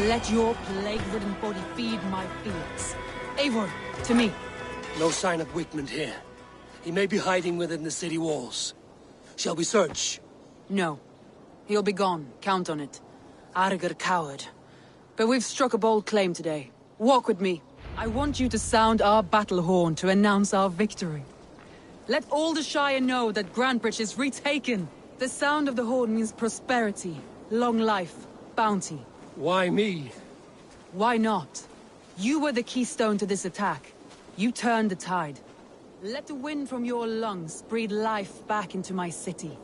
Let your plague-ridden body feed my fears. Eivor, to me.
No sign of Wigmund here. He may be hiding within the city walls. Shall we search?
No. He'll be gone. Count on it. Arger coward. But we've struck a bold claim today. Walk with me. I want you to sound our battle horn to announce our victory. Let all the Shire know that Grantebridge is retaken. The sound of the horn means prosperity, long life, bounty.
Why me?
Why not? You were the keystone to this attack. You turned the tide. Let the wind from your lungs breathe life back into my city.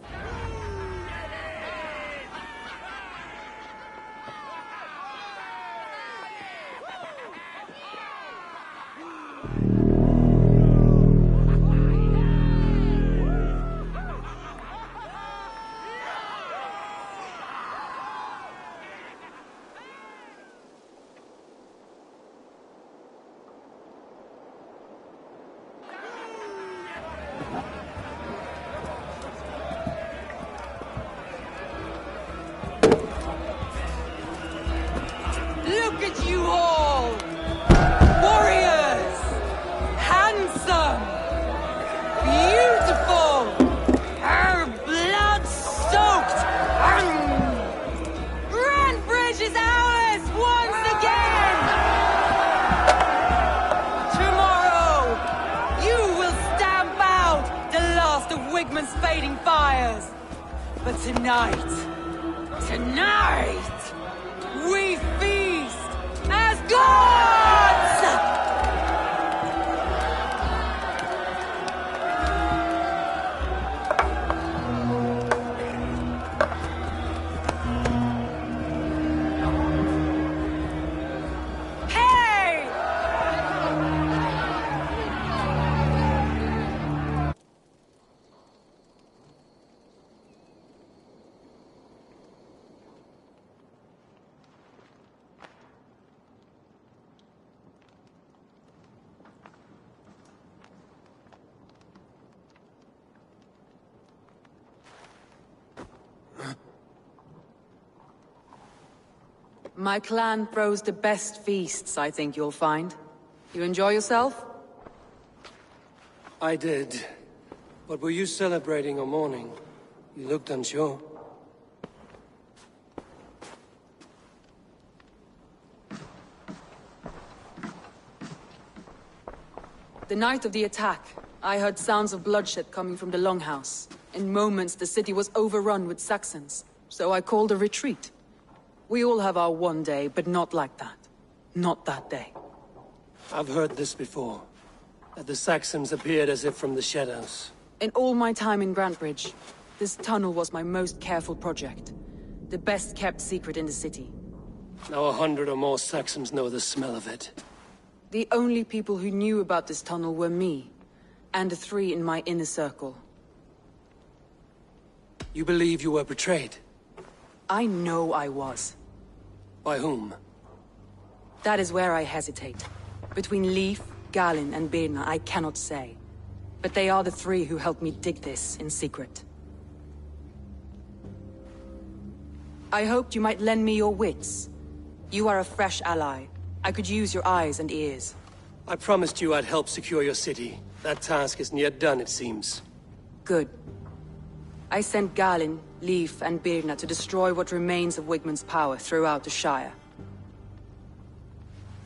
Look at you all! Warriors! Handsome! Beautiful! Blood-soaked! Grantebridge is ours once again! Tomorrow, you will stamp out the last of Wigmund's fading fires. But tonight, we feast as gods! Hey! My clan throws the best feasts, I think you'll find. You enjoy yourself?
I did. But were you celebrating or mourning? You looked unsure.
The night of the attack, I heard sounds of bloodshed coming from the Longhouse. In moments, the city was overrun with Saxons, so I called a retreat. We all have our one day, but not like that. Not that day.
I've heard this before. That the Saxons appeared as if from the shadows.
In all my time in Grantebridge, this tunnel was my most careful project. The best kept secret in the city.
Now 100 or more Saxons know the smell of it.
The only people who knew about this tunnel were me, and the 3 in my inner circle.
You believe you were betrayed?
I know I was.
By whom?
That is where I hesitate. Between Leif, Galin, and Birna, I cannot say. But they are the 3 who helped me dig this in secret. I hoped you might lend me your wits. You are a fresh ally. I could use your eyes and ears.
I promised you I'd help secure your city. That task isn't yet done, it seems.
Good. I sent Galin, Leif, and Birna to destroy what remains of Wigmund's power throughout the Shire.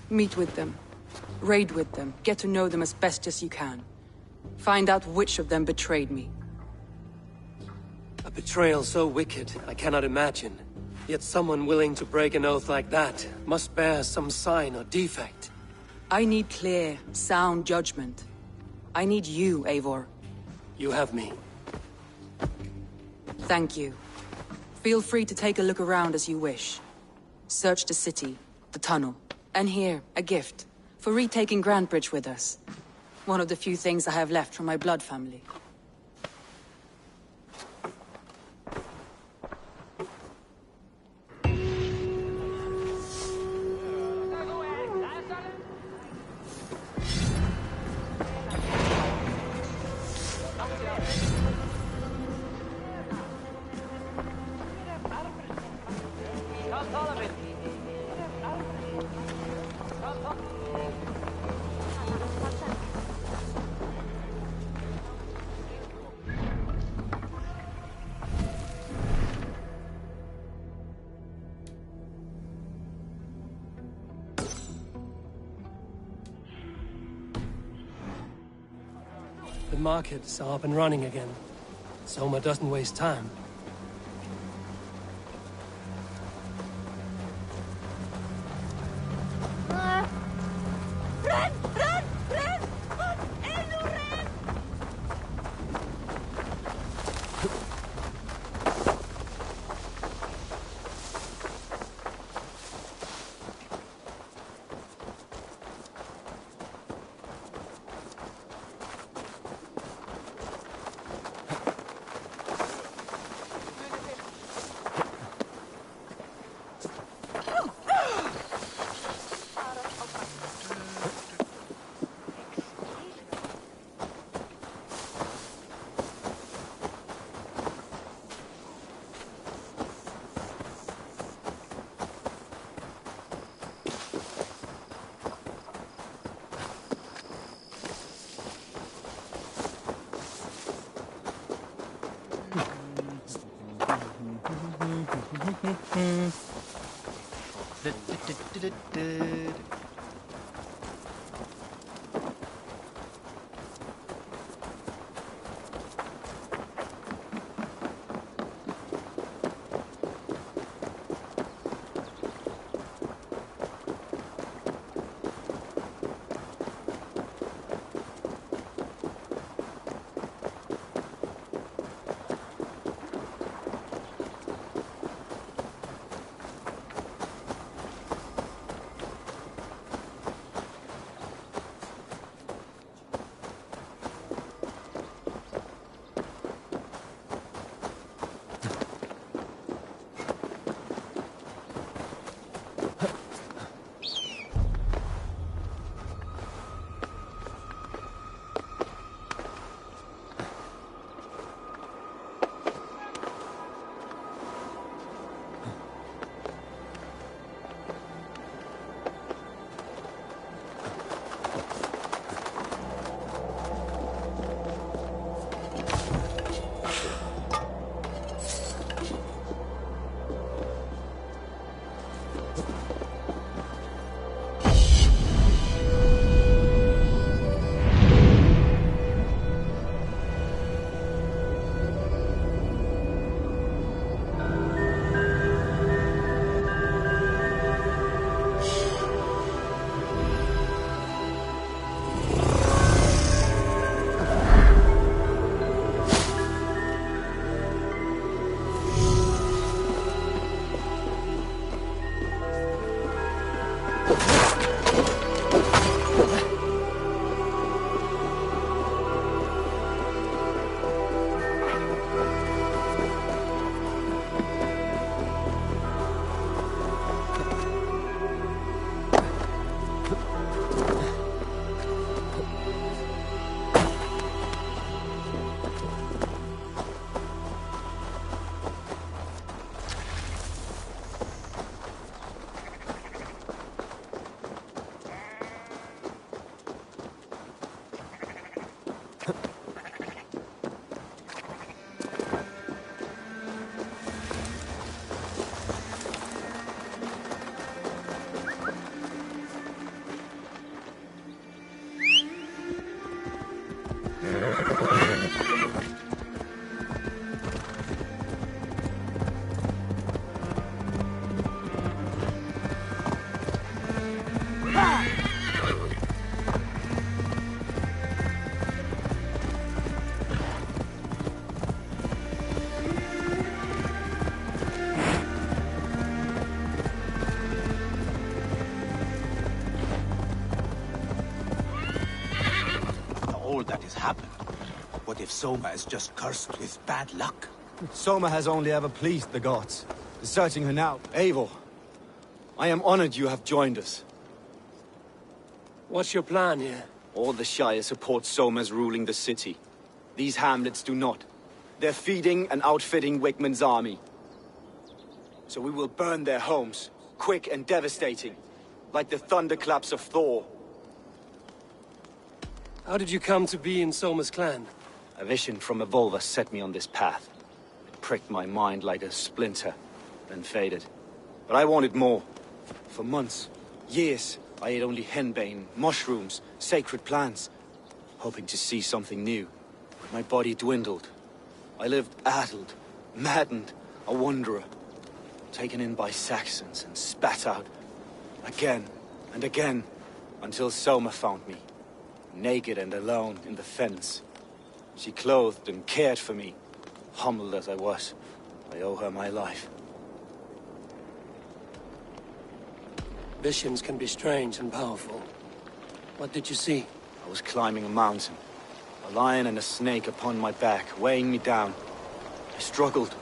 Meet with them. Raid with them. Get to know them as best as you can. Find out which of them betrayed me.
A betrayal so wicked, I cannot imagine. Yet someone willing to break an oath like that must bear some sign or defect.
I need clear, sound judgment. I need you, Eivor.
You have me.
Thank you. Feel free to take a look around as you wish. Search the city, the tunnel, and here, a gift, for retaking Grantebridge with us. One of the few things I have left from my blood family.
The markets are up and running again. Soma doesn't waste time.
all that has happened. What if Soma is just cursed with bad luck? Soma has only ever pleased the gods. Deserting her now. Eivor, I am honored you have joined us.
What's your plan here?
All the Shire support Soma's ruling the city. These hamlets do not. They're feeding and outfitting Wickman's army. So we will burn their homes, quick and devastating, like the thunderclaps of Thor.
How did you come to be in Soma's clan?
A vision from Evolva set me on this path. It pricked my mind like a splinter, then faded. But I wanted more. For months, years, I ate only henbane, mushrooms, sacred plants, hoping to see something new. But my body dwindled. I lived addled, maddened, a wanderer, taken in by Saxons and spat out again and again, until Soma found me, naked and alone in the fens. She clothed and cared for me, humbled as I was. I owe her my life.
Visions can be strange and powerful. What did you see?
I was climbing a mountain. A lion and a snake upon my back, weighing me down. I struggled.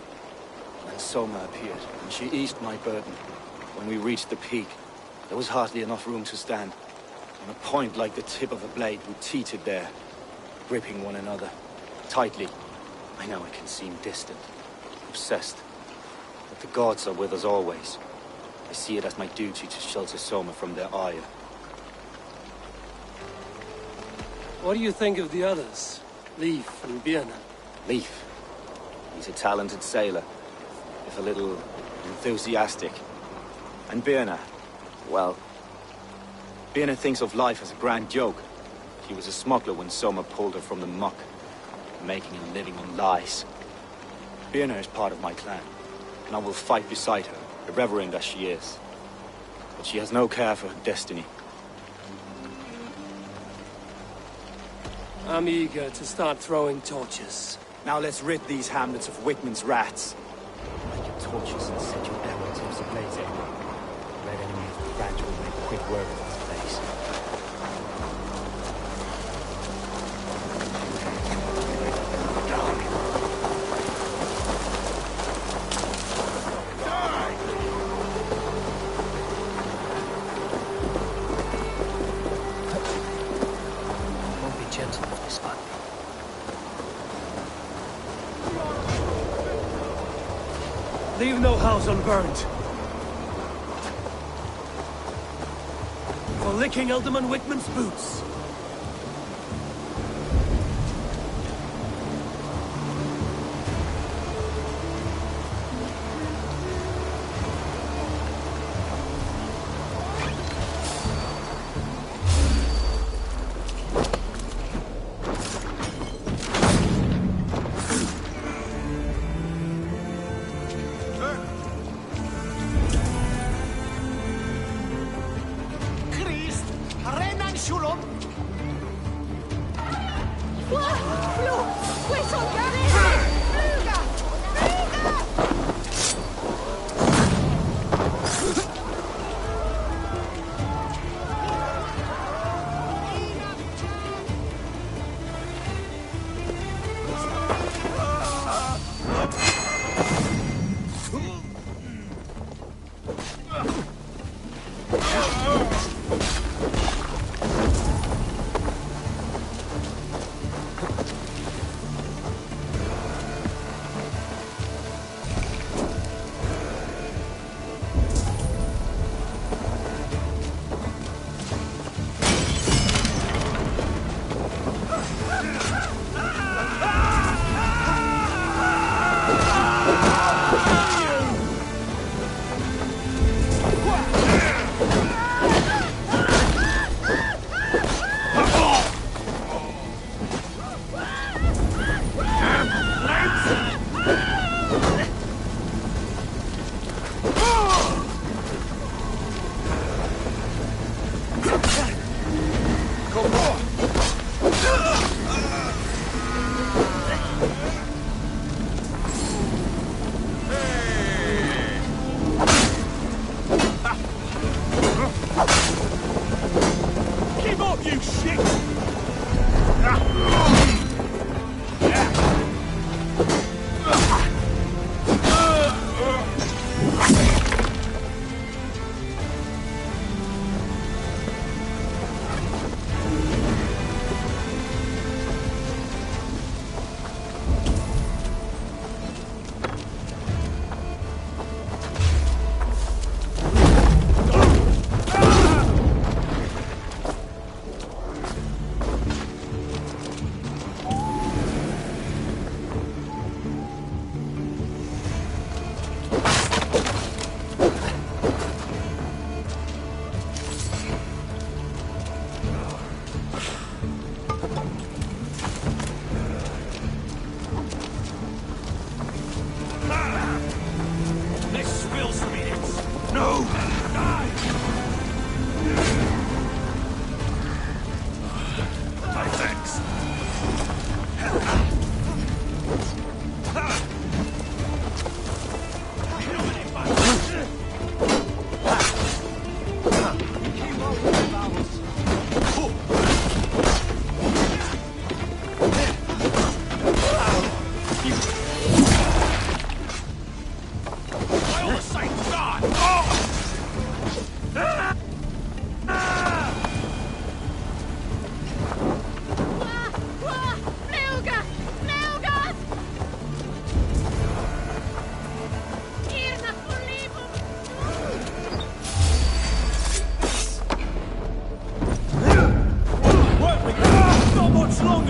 Then Soma appeared, and she eased my burden. When we reached the peak, there was hardly enough room to stand. On a point like the tip of a blade, we teetered there, gripping one another, tightly. I know it can seem distant, obsessed, but the gods are with us always. I see it as my duty to shelter Soma from their ire.
What do you think of the others? Leif and Birna?
Leif. He's a talented sailor, if a little enthusiastic. And Birna, well, Birna thinks of life as a grand joke. She was a smuggler when Soma pulled her from the muck, making a living on lies. Birna is part of my clan, and I will fight beside her, irreverent as she is. But she has no care for her destiny.
I'm eager to start throwing torches.
Now let's rid these hamlets of Wickman's rats. Light your torches and set your ever tips ablaze, Eivor. Red enemy of the branch will make quick work of this place.
Leave no house unburned. For licking Alderman Wickman's boots.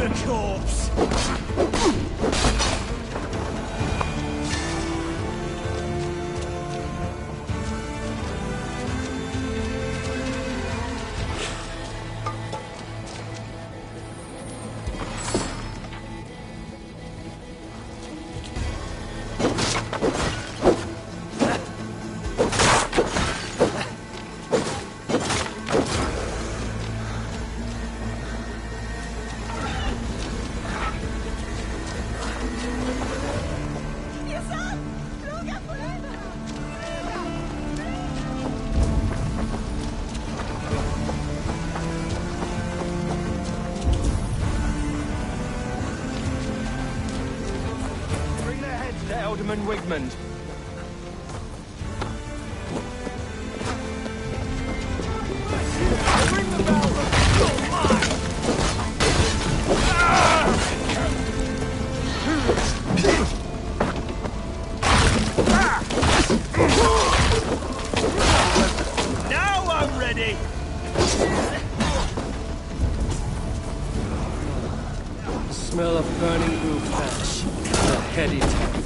the corpse!
Alderman Wigmund.
Now I'm ready!
The smell of burning roof ash. A heady terrifying.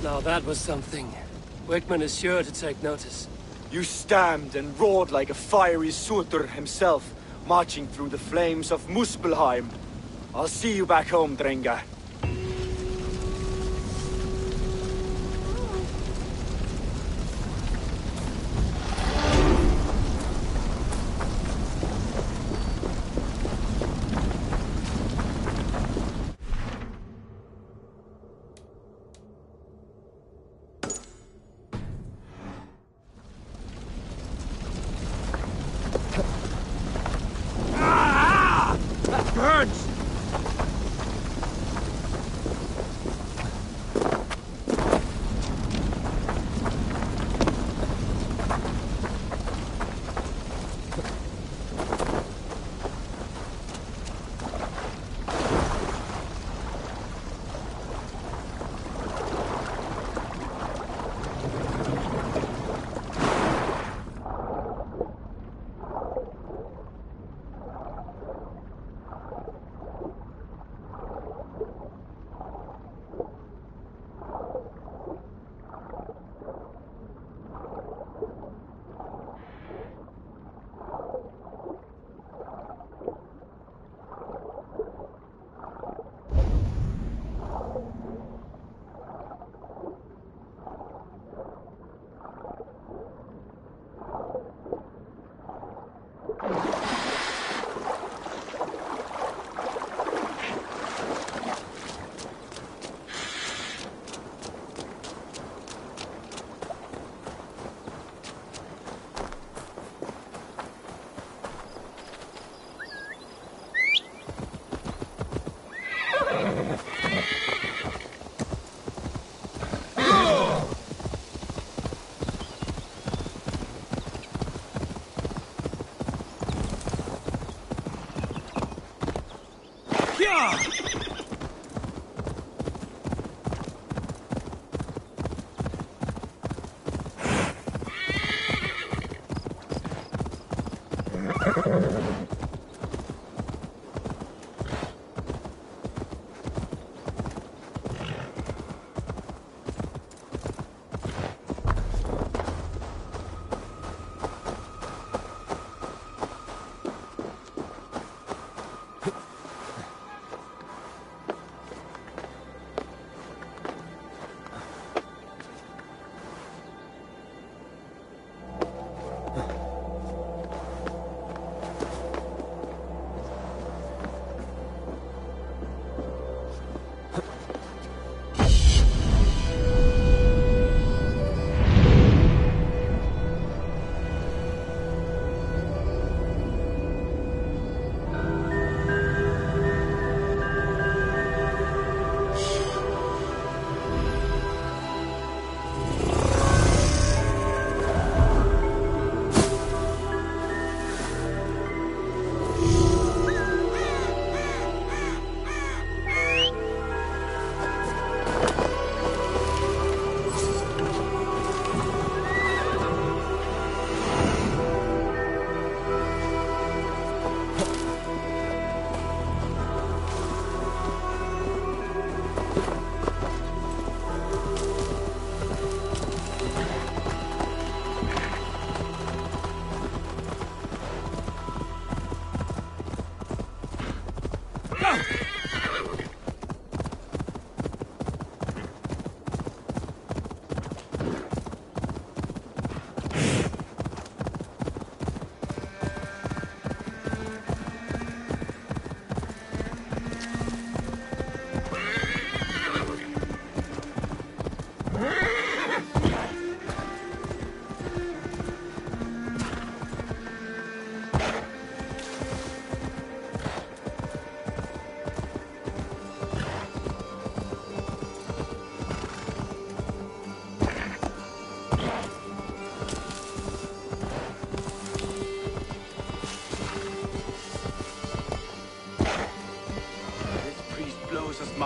Now that was something. Wickman is sure to take notice.
You stamped and roared like a fiery Surtur himself, marching through the flames of Muspelheim. I'll see you back home, Drenga.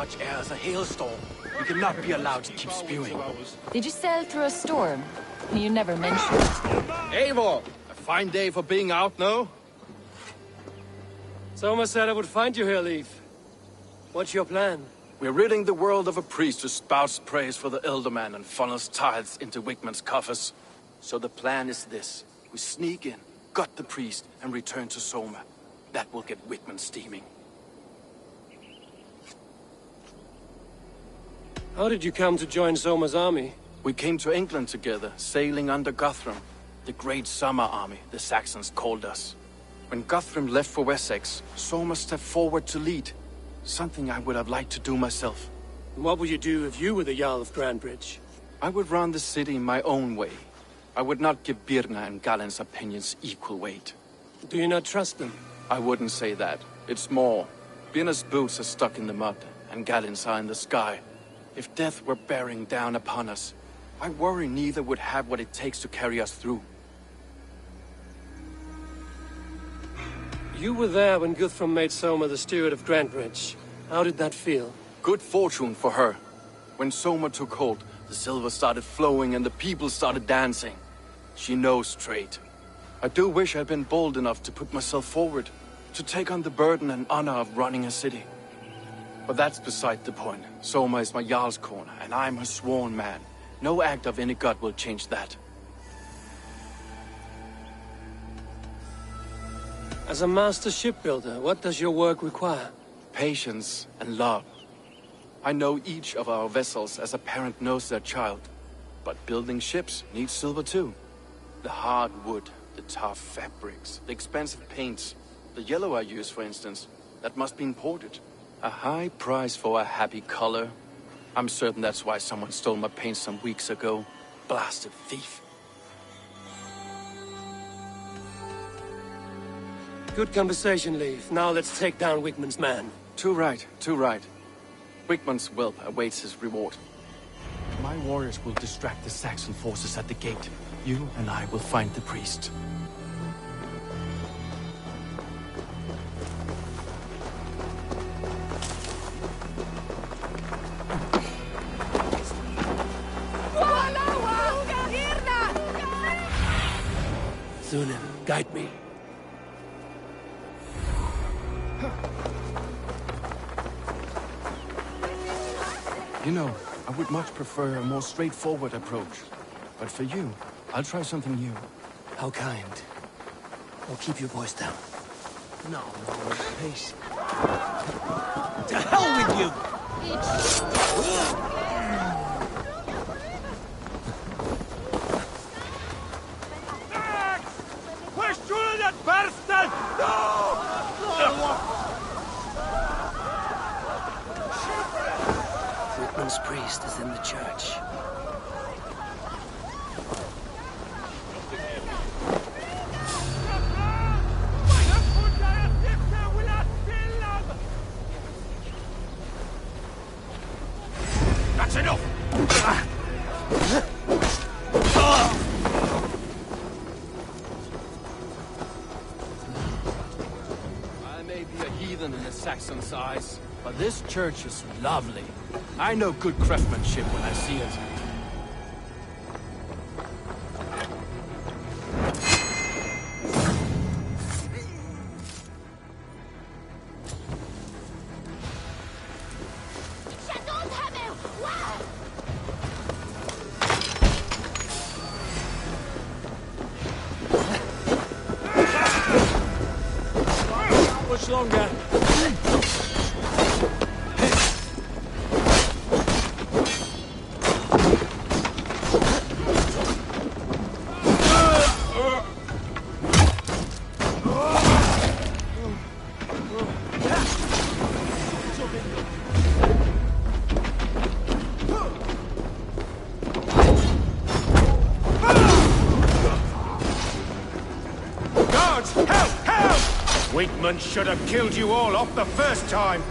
much air as a hailstorm. We cannot be allowed to keep spewing.
Did you sail through a storm? You never mentioned it.
Eivor! A fine day for being out, no?
Soma said I would find you here, Leif. What's your plan?
We're ridding the world of a priest who spouts praise for the Elderman and funnels tithes into Wickman's coffers. So the plan is this. We sneak in, gut the priest, and return to Soma. That will get Wickman steaming.
How did you come to join Soma's army?
We came to England together, sailing under Guthrum. The Great Summer Army, the Saxons called us. When Guthrum left for Wessex, Soma stepped forward to lead. Something I would have liked to do myself.
What would you do if you were the Jarl of Grantebridge?
I would run the city my own way. I would not give Birna and Galen's opinions equal weight.
Do you not trust them?
I wouldn't say that. It's more. Birna's boots are stuck in the mud, and Galen's are in the sky. If death were bearing down upon us, I worry neither would have what it takes to carry us through.
You were there when Guthrum made Soma the steward of Grantebridge. How did that feel?
Good fortune for her. When Soma took hold, the silver started flowing and the people started dancing. She knows trade. I do wish I'd been bold enough to put myself forward, to take on the burden and honor of running a city. But that's beside the point. Soma is my Jarl's corner, and I'm her sworn man. No act of any god will change that.
As a master shipbuilder, what does your work require?
Patience and love. I know each of our vessels as a parent knows their child. But building ships needs silver too. The hard wood, the tough fabrics, the expensive paints. The yellow I use, for instance, that must be imported. A high price for a happy color. I'm certain that's why someone stole my paint some weeks ago. Blasted thief.
Good conversation, Leif. Now let's take down Wickman's man.
Too right, too right. Wickman's whelp awaits his reward. My warriors will distract the Saxon forces at the gate. You and I will find the priest.
Thunen, guide me.
You know, I would much prefer a more straightforward approach. But for you, I'll try something new.
How kind. I'll keep your voice down.
No, please.
To hell with you!
Wickman's priest is in the church.
That's enough!
I may be a heathen in the Saxon's eyes, but this church is lovely. I know good craftsmanship when I see it.
Much longer.
Guards, help! Help! Wickman should have killed you all off the first time.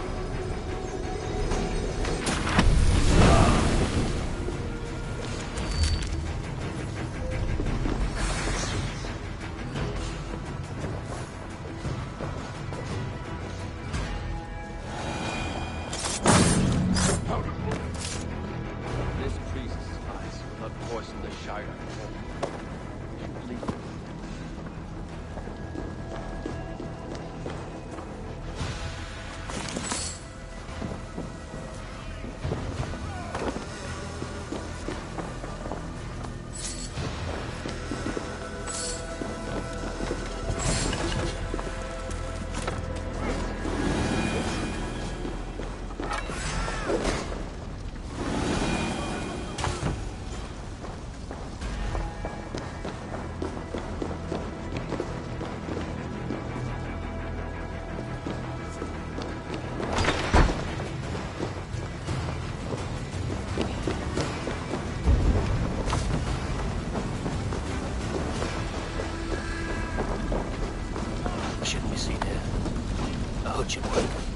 put you one.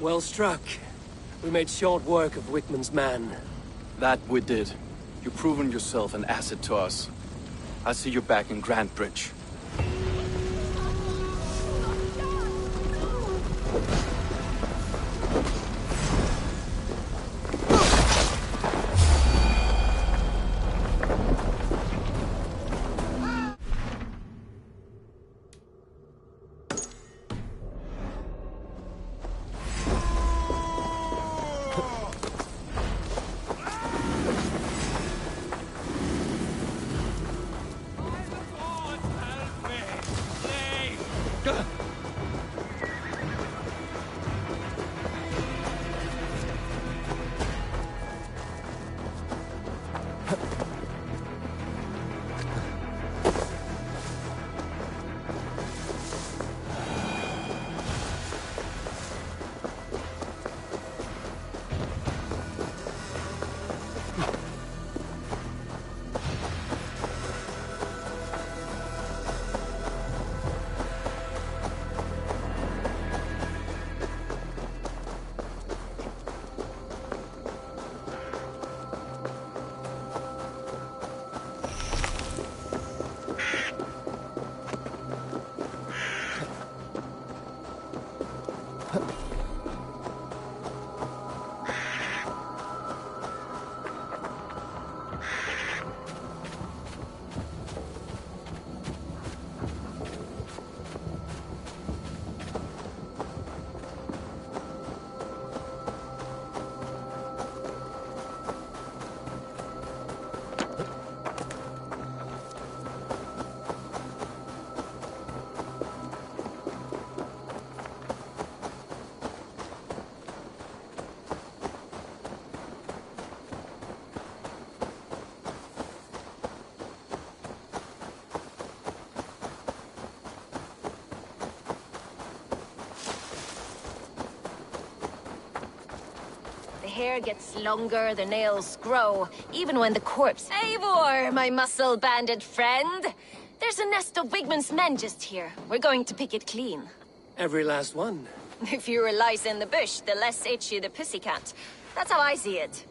Well struck. We made short work of Wickman's man.
That we did. You've proven yourself an asset to us. I'll see you back in Grantebridge.
Hair gets longer, the nails grow, even when the corpse... Eivor, my muscle-banded friend! There's a nest of Wigman's men just here. We're going to pick it clean.
Every last one.
The fewer lice in the bush, the less itchy the pussycat. That's how I see it.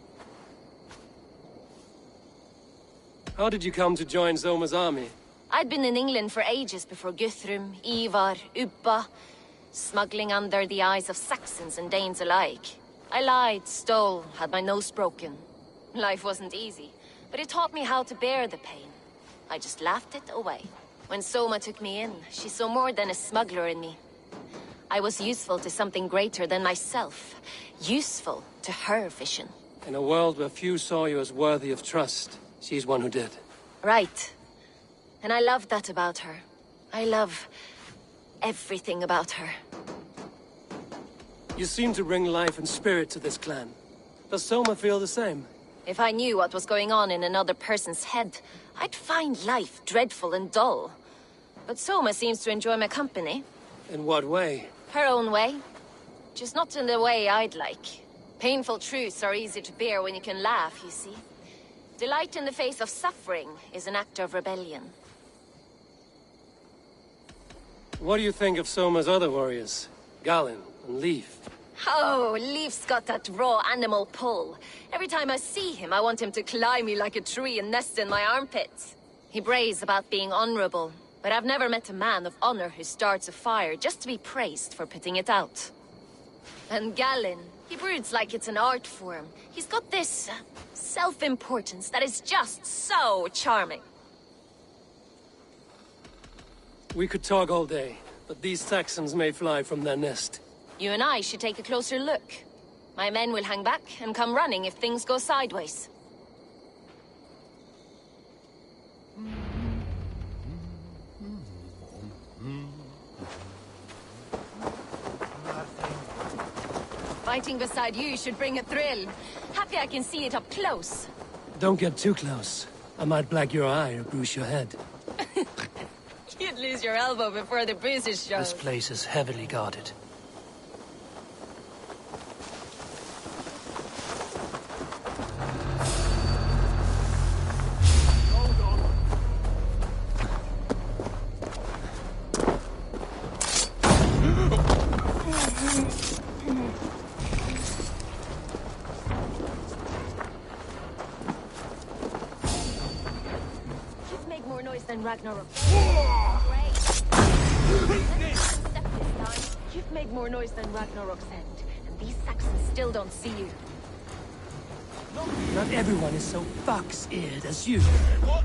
How did you come to join Zoma's army?
I'd been in England for ages before Guthrum, Ivar, Ubba, smuggling under the eyes of Saxons and Danes alike. I lied, stole, had my nose broken. Life wasn't easy, but it taught me how to bear the pain. I just laughed it away. When Soma took me in, she saw more than a smuggler in me. I was useful to something greater than myself. Useful to her vision.
In a world where few saw you as worthy of trust, she's one who did.
Right. And I love that about her. I love everything about her.
You seem to bring life and spirit to this clan. Does Soma feel the same?
If I knew what was going on in another person's head, I'd find life dreadful and dull. But Soma seems to enjoy my company.
In what way?
Her own way. Just not in the way I'd like. Painful truths are easy to bear when you can laugh, you see. Delight in the face of suffering is an act of rebellion.
What do you think of Soma's other warriors? Galen and Leif?
Oh, Leif's got that raw animal pull. Every time I see him, I want him to climb me like a tree and nest in my armpits. He brays about being honorable, but I've never met a man of honor who starts a fire just to be praised for putting it out. And Galen, he broods like it's an art form. He's got this self-importance that is just so charming.
We could talk all day, but these Saxons may fly from their nest.
You and I should take a closer look. My men will hang back and come running if things go sideways. Fighting beside you should bring a thrill. Happy I can see it up close.
Don't get too close. I might black your eye or bruise your head.
You'd lose your elbow before the bruises show.
This place is heavily guarded.
Ragnarok. You've made more noise than Ragnarok's end, and these Saxons still don't see you.
Not everyone is so fox-eared as you.
What?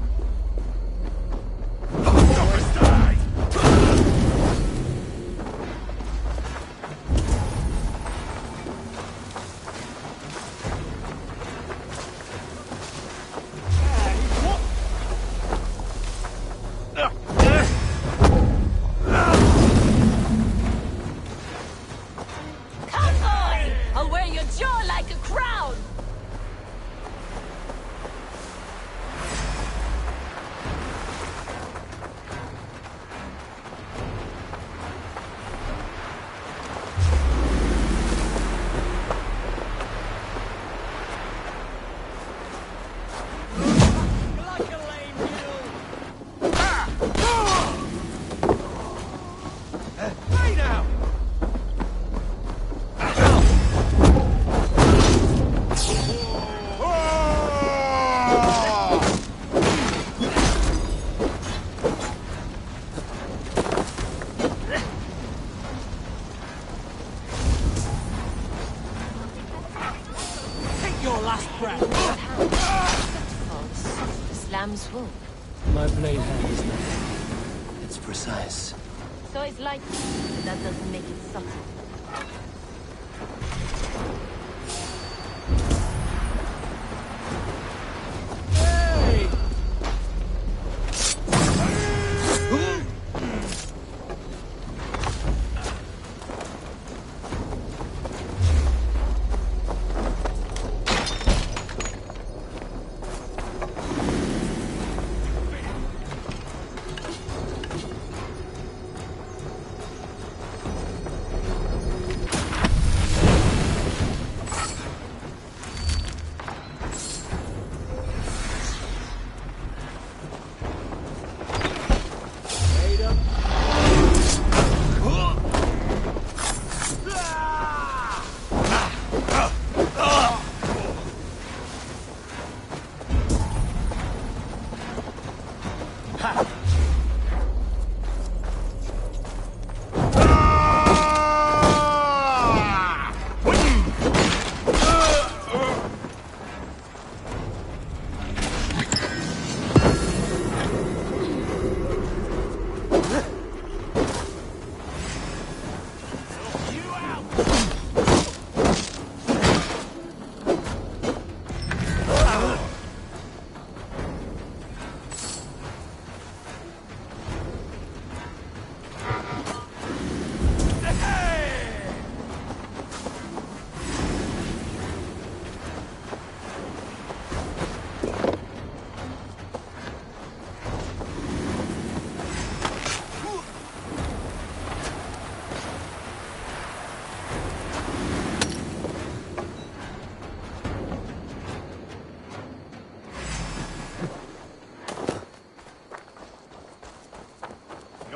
My blade hand is nothing. It's precise.
So it's light, but that doesn't make it subtle.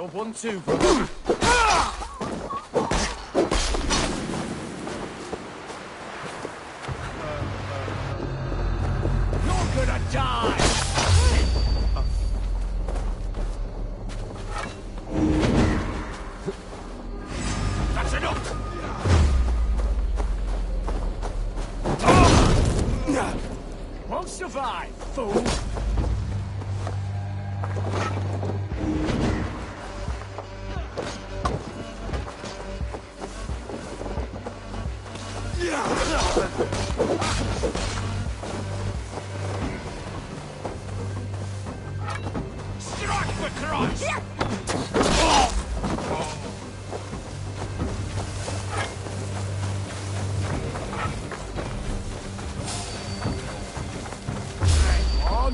No 1-2, brother.
You're gonna die!
That's enough!
Won't survive, fool!
Strike for Christ!
On!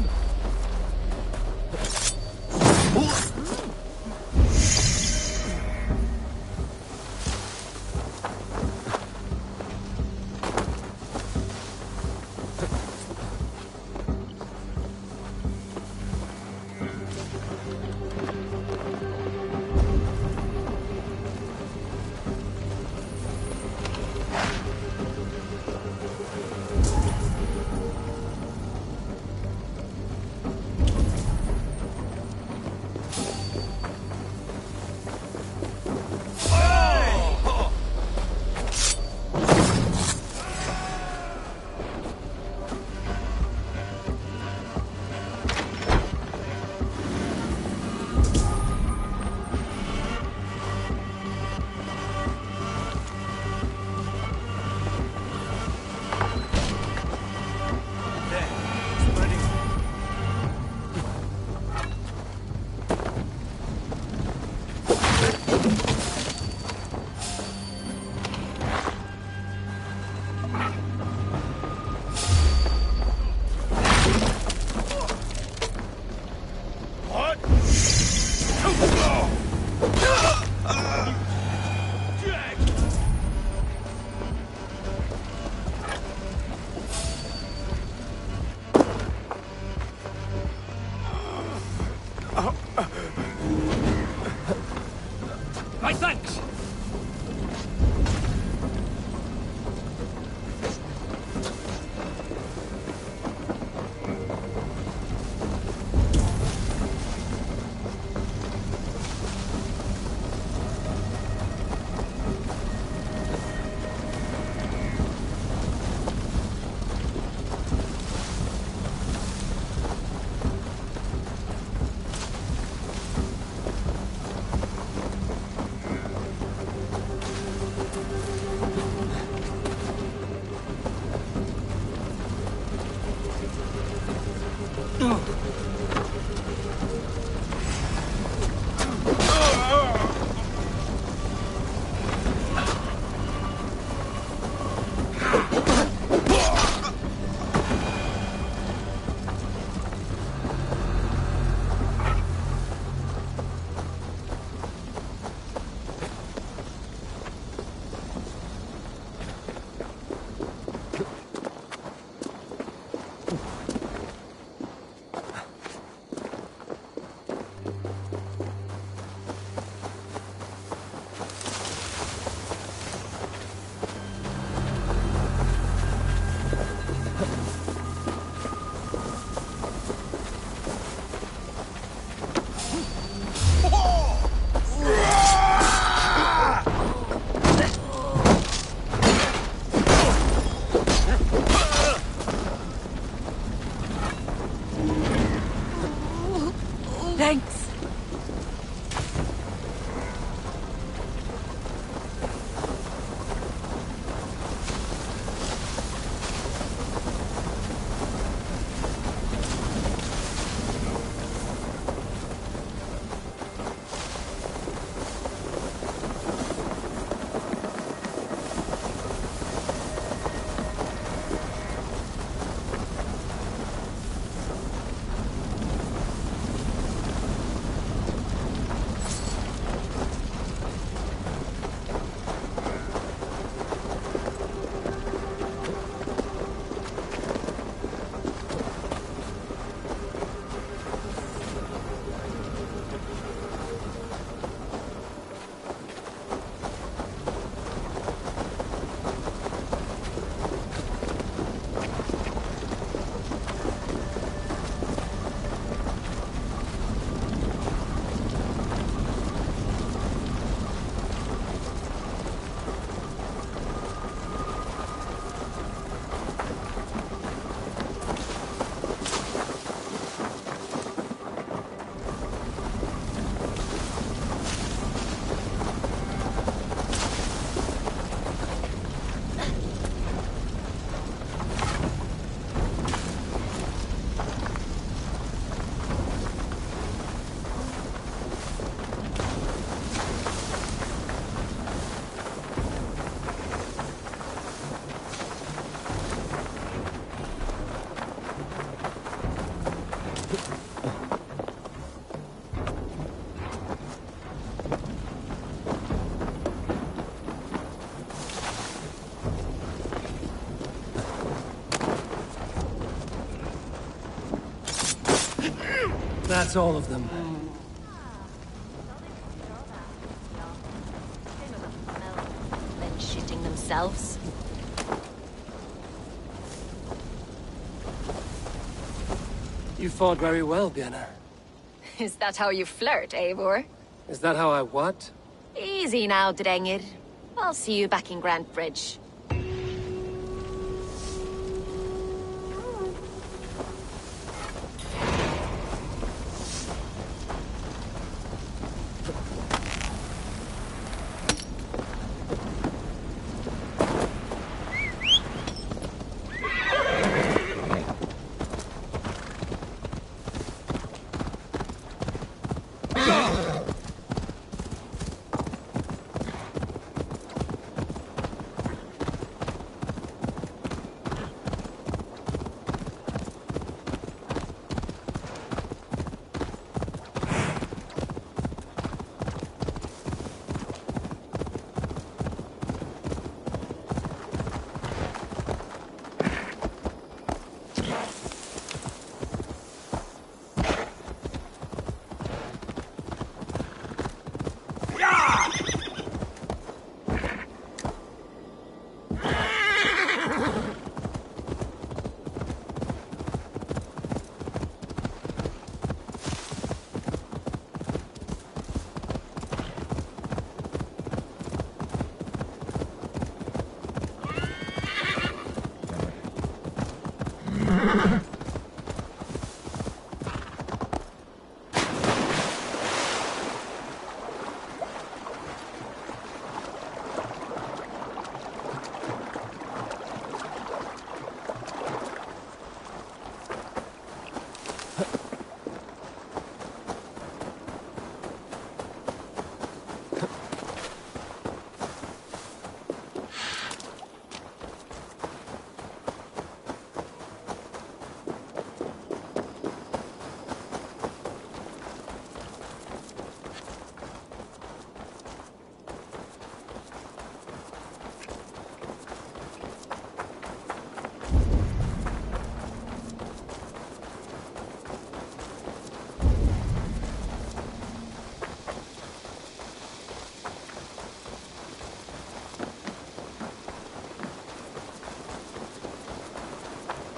That's all of them.
Then shitting themselves.
You fought very well, Vienna.
Is that how you flirt, Eivor?
Is that how I what?
Easy now, Drengir. I'll see you back in Grantebridge.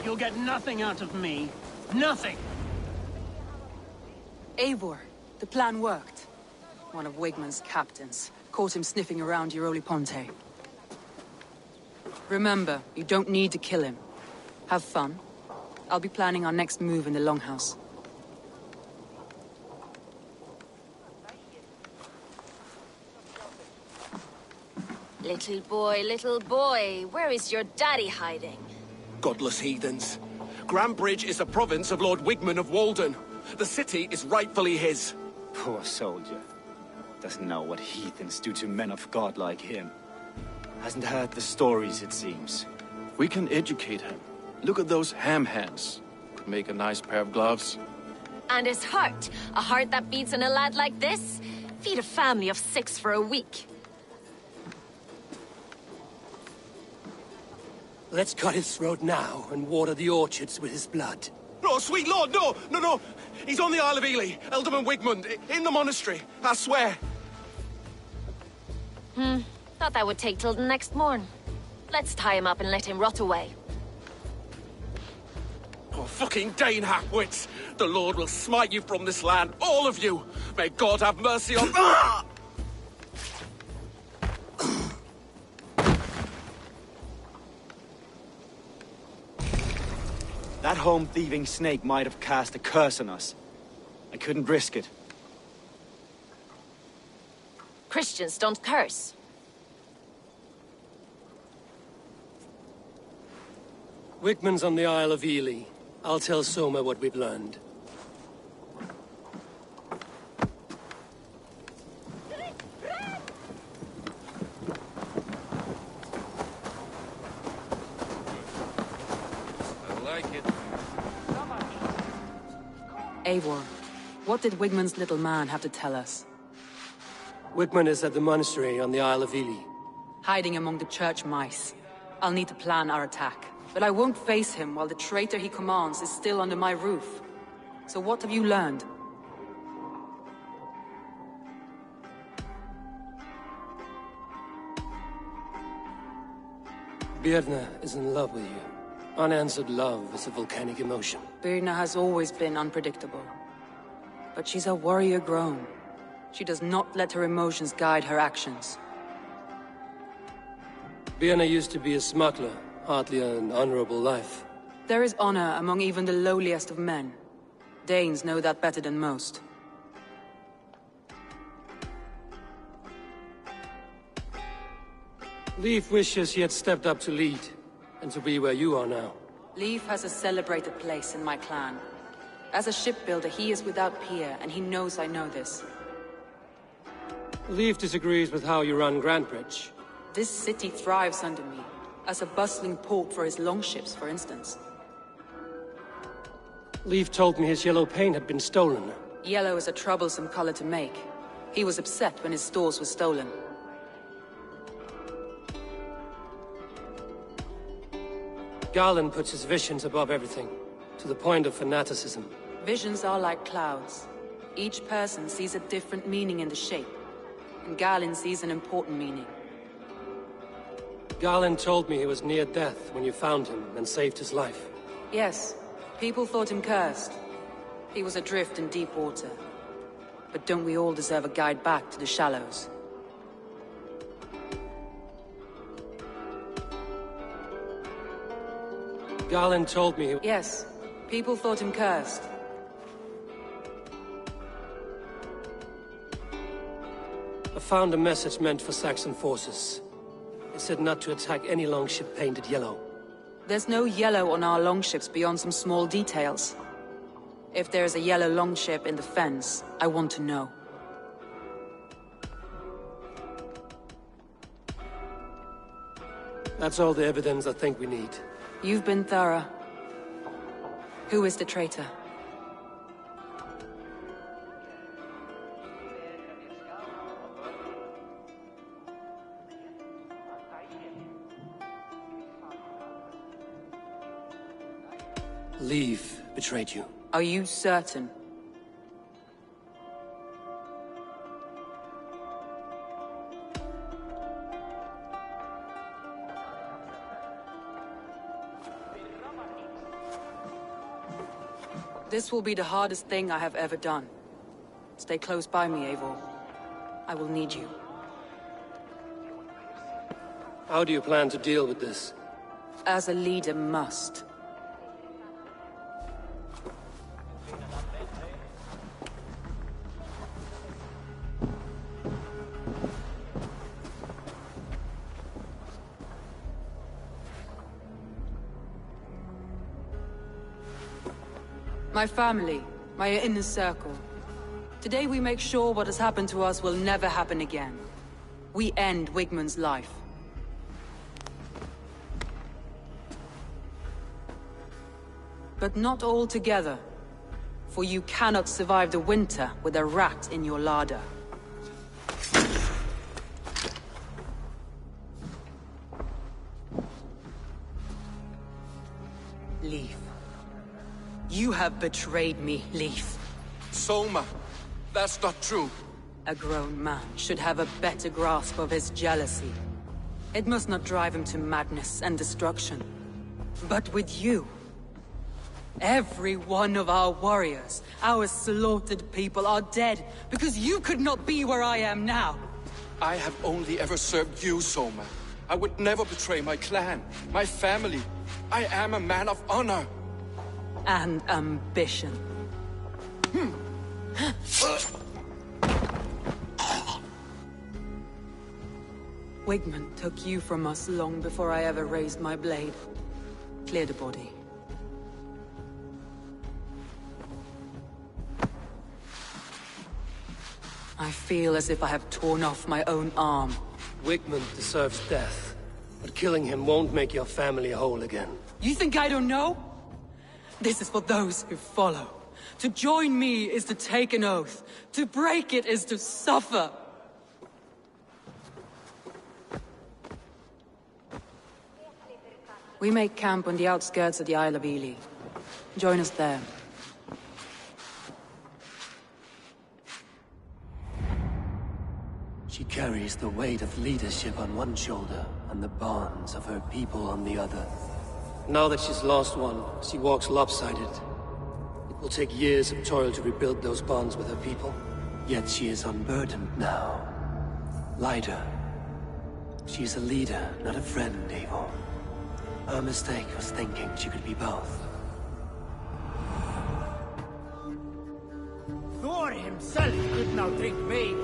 You'll get nothing out of me. Nothing!
Eivor, the plan worked. One of Wigmund's captains caught him sniffing around Euroli Ponte. Remember, you don't need to kill him. Have fun. I'll be planning our next move in the Longhouse.
Little boy, where is your daddy hiding?
Godless heathens. Grantebridge is a province of Lord Wigmund of Walden. The city is rightfully his.
Poor soldier. Doesn't know what heathens do to men of God like him. Hasn't heard the stories, it seems.
We can educate him. Look at those ham hands. Could make a nice pair of gloves.
And his heart. A heart that beats in a lad like this? Feed a family of 6 for a week.
Let's cut his throat now and water the orchards with his blood.
No, sweet lord, no! No! He's on the Isle of Ely, Ealdorman Wigmund, in the monastery, I swear.
Thought that would take till the next morn. Let's tie him up and let him rot away.
Oh, fucking Dane half-wits! The Lord will smite you from this land, all of you! May God have mercy on...
That home-thieving snake might have cast a curse on us. I couldn't risk it.
Christians don't curse.
Wigmund's on the Isle of Ely. I'll tell Soma what we've learned.
Eivor, what did Wigmund's little man have to tell us?
Wigmund is at the monastery on the Isle of Ely.
Hiding among the church mice. I'll need to plan our attack. But I won't face him while the traitor he commands is still under my roof. So what have you learned?
Birna is in love with you. Unanswered love is a volcanic emotion.
Birna has always been unpredictable. But she's a warrior grown. She does not let her emotions guide her actions.
Birna used to be a smuggler, hardly an honorable life.
There is honor among even the lowliest of men. Danes know that better than most.
Leif wishes he had stepped up to lead, and to be where you are now.
Leif has a celebrated place in my clan. As a shipbuilder, he is without peer, and he knows I know this.
Leif disagrees with how you run Grantebridge.
This city thrives under me, as a bustling port for his longships, for instance.
Leif told me his yellow paint had been stolen.
Yellow is a troublesome color to make. He was upset when his stores were stolen.
Garland puts his visions above everything, to the point of fanaticism.
Visions are like clouds. Each person sees a different meaning in the shape, and Garland sees an important meaning.
Garland told me he was near death when you found him and saved his life.
Yes, people thought him cursed. He was adrift in deep water. But don't we all deserve a guide back to the shallows?
Garland told me he...
Yes, people thought him cursed.
I found a message meant for Saxon forces. It said not to attack any longship painted yellow.
There's no yellow on our longships beyond some small details. If there's a yellow longship in the fens, I want to know.
That's all the evidence I think we need.
You've been thorough. Who is the traitor?
Leif betrayed you.
Are you certain? This will be the hardest thing I have ever done. Stay close by me, Eivor. I will need you.
How do you plan to deal with this?
As a leader must. My family, my inner circle. Today we make sure what has happened to us will never happen again. We end Wigmund's life. But not all together. For you cannot survive the winter with a rat in your larder. Leif. You have betrayed me, Leif.
Soma, that's not true.
A grown man should have a better grasp of his jealousy. It must not drive him to madness and destruction. But with you, every one of our warriors, our slaughtered people are dead because you could not be where I am now.
I have only ever served you, Soma. I would never betray my clan, my family. I am a man of honor.
And ambition. Wigmund took you from us long before I ever raised my blade. Clear the body. I feel as if I have torn off my own arm.
Wigmund deserves death, but killing him won't make your family whole again.
You think I don't know? This is for those who follow. To join me is to take an oath. To break it is to suffer. We make camp on the outskirts of the Isle of Ely. Join us there.
She carries the weight of leadership on one shoulder and the bonds of her people on the other. Now that she's lost one, she walks lopsided. It will take years of toil to rebuild those bonds with her people. Yet she is unburdened now. Lighter. She's a leader, not a friend, Eivor. Our mistake was thinking she could be both.
Thor himself could not drink me.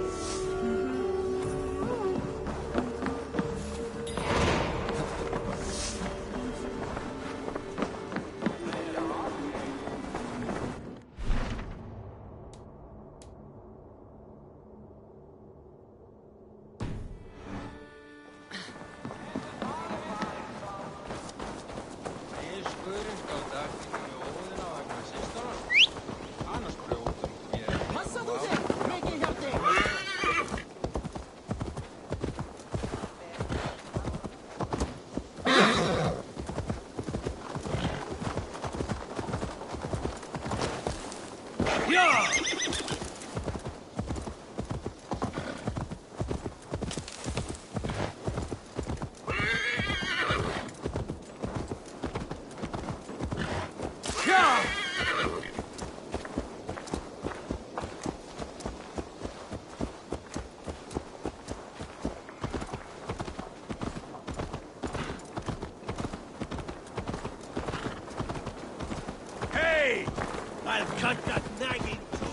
I'll cut that nagging too.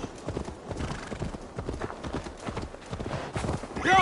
Go!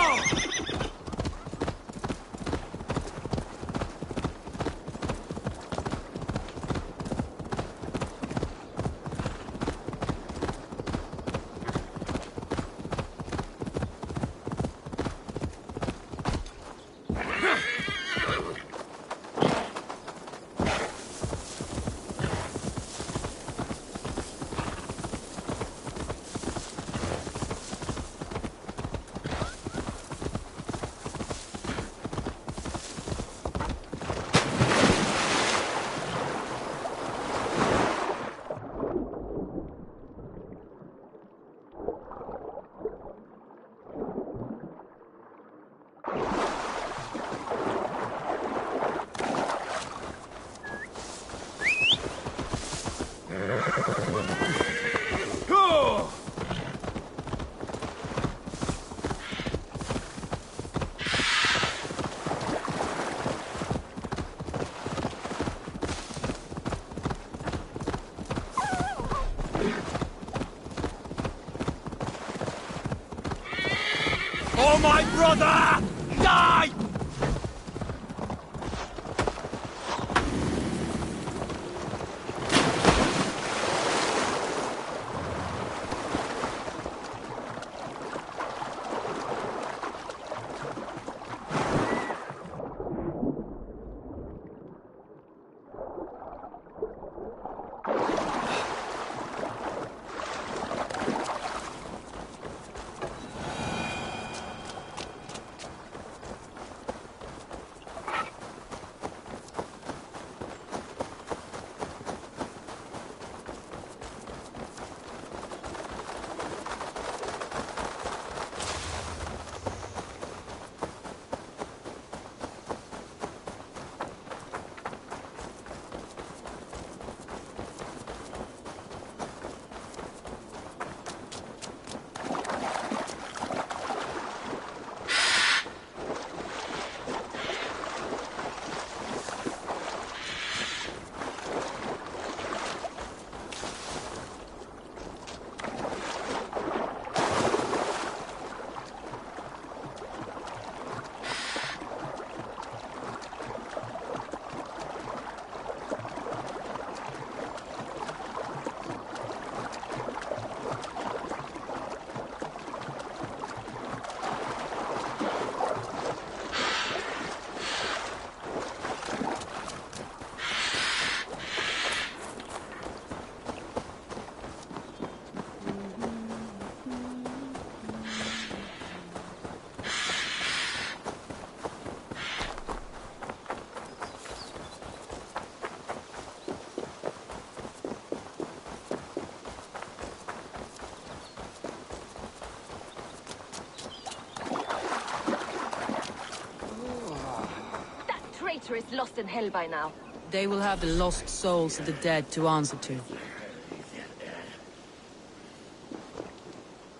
Oh, my brother! Die!
traitor is lost in hell by now.
They will have the lost souls of the dead to answer to.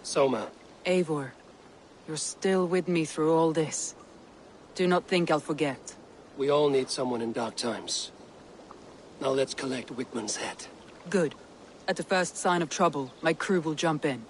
Soma.
Eivor, you're still with me through all this. Do not think I'll forget.
We all need someone in dark times. Now let's collect Wickman's head.
Good. At the first sign of trouble, my crew will jump in.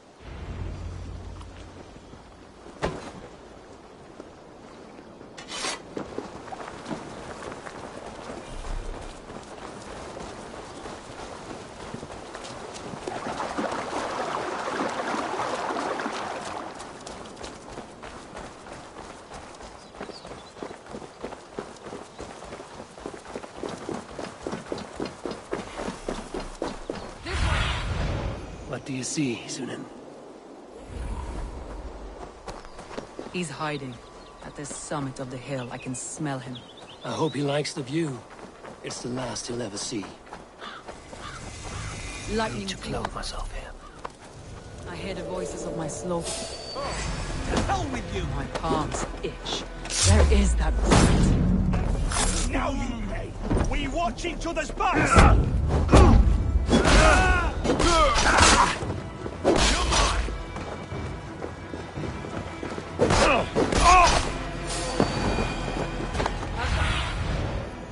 What do you see, Sunan?
He's hiding. At the summit of the hill, I can smell him.
I hope he likes the view. It's the last he'll ever see.
Lightning.
I need to clothe myself here.
I hear the voices of my slaughter.
Oh, to hell with you!
My palms itch. Where is that rat?
Now you pay! We watch each other's backs!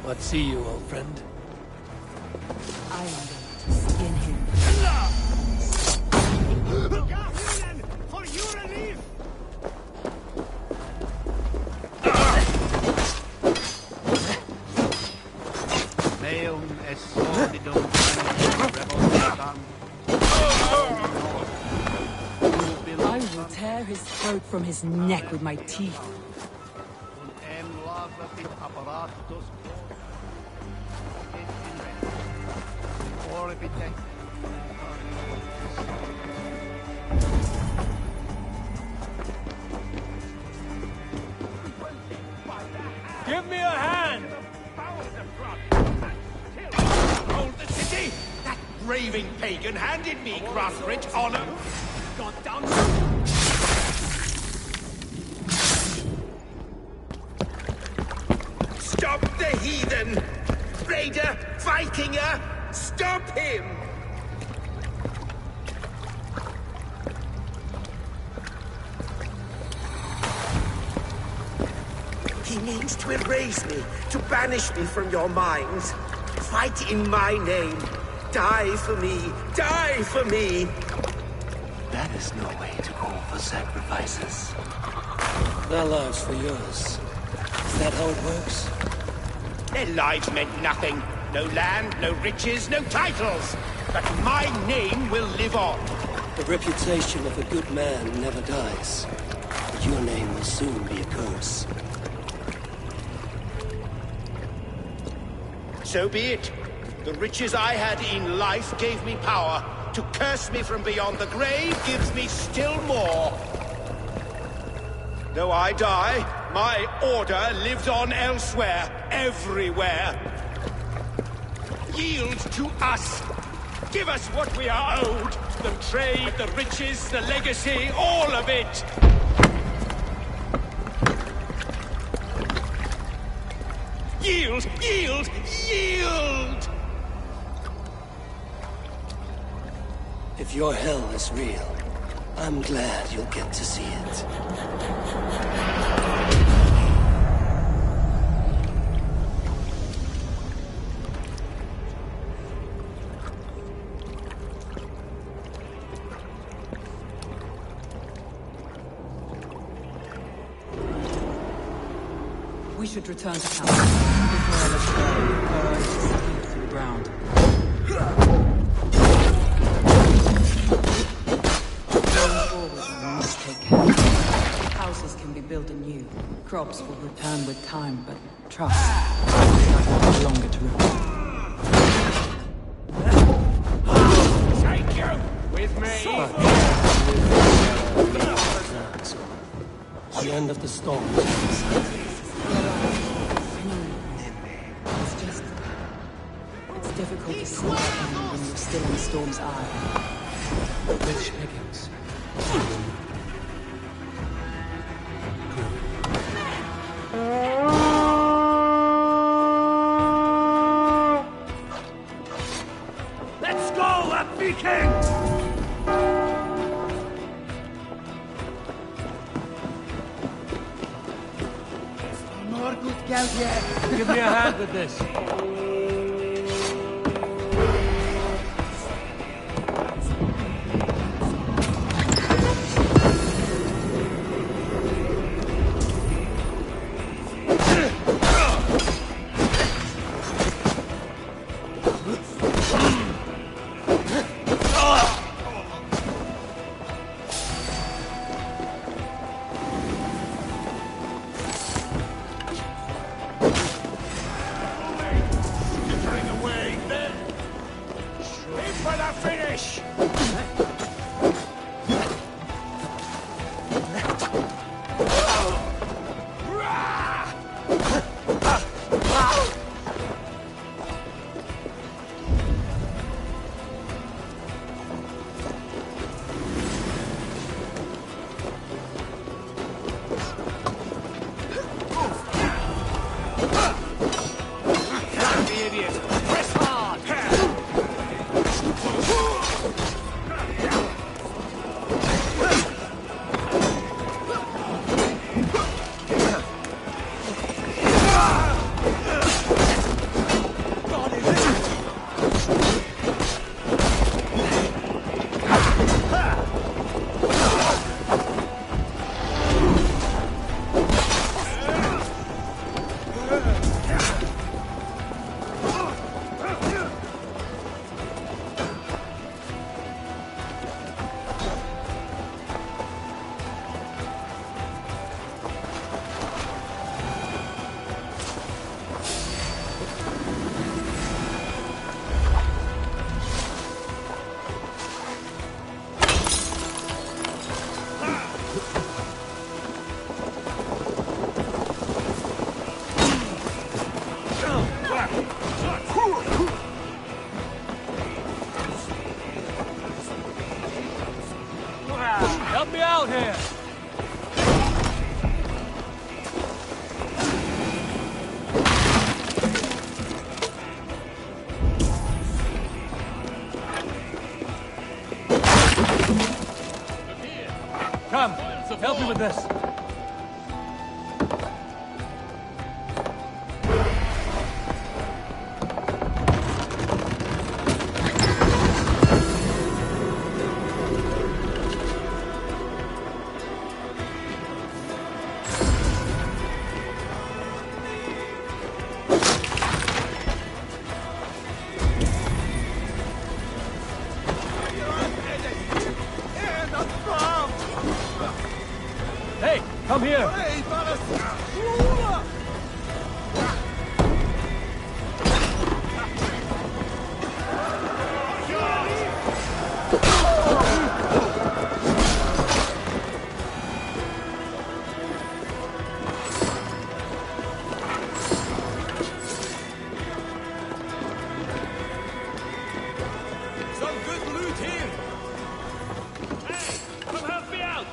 What see you, old friend?
I am going to skin him.
For your relief!
I will tear his throat from his neck with my teeth.
Give me a hand!
Hold the city! That raving pagan handed me Grantebridge honor!
Goddamn!
Stop the heathen! Raider! Vikinger! Stop him! He means to erase me, to banish me from your minds. Fight in my name. Die for me. Die for me.
That is no way to call for sacrifices. Their lives for yours. Is that how it works?
Their lives meant nothing. No land, no riches, no titles. But my name will live on.
The reputation of a good man never dies. But your name will soon be a curse.
So be it. The riches I had in life gave me power. To curse me from beyond the grave gives me still more. Though I die, my order lives on elsewhere, everywhere. Yield to us. Give us what we are owed. The trade, the riches, the legacy, all of it. Yield! Yield! Yield!
If your hell is real, I'm glad you'll get to see it.
We should return to camp before I let the birds sink through the ground. Going forward, we must take care. Houses can be built anew. Crops will return with time, but trust might take longer to repair.
Take you with me!
The end of the storm.
It's difficult to see when you're still in the storm's eye.
Which Higgins?
Viking! Give me a hand with this. Help me out here! Come, help me with this. Hey, come here!
Some good loot here! Hey, come help me out!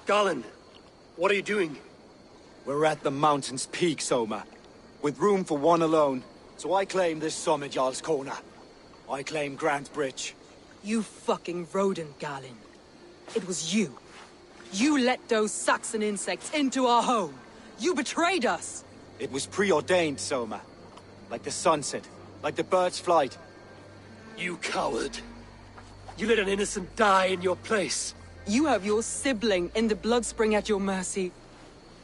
Garland, what are you doing? We're at the mountain's peak, Soma. With room for one alone. So I claim this summit, Jarl's Corner. I claim Grantebridge.
You fucking rodent, Galen. It was you. You let those Saxon insects into our home. You betrayed us.
It was preordained, Soma. Like the sunset, like the bird's flight.
You coward. You let an innocent die in your place.
You have your sibling in the Bloodspring at your mercy.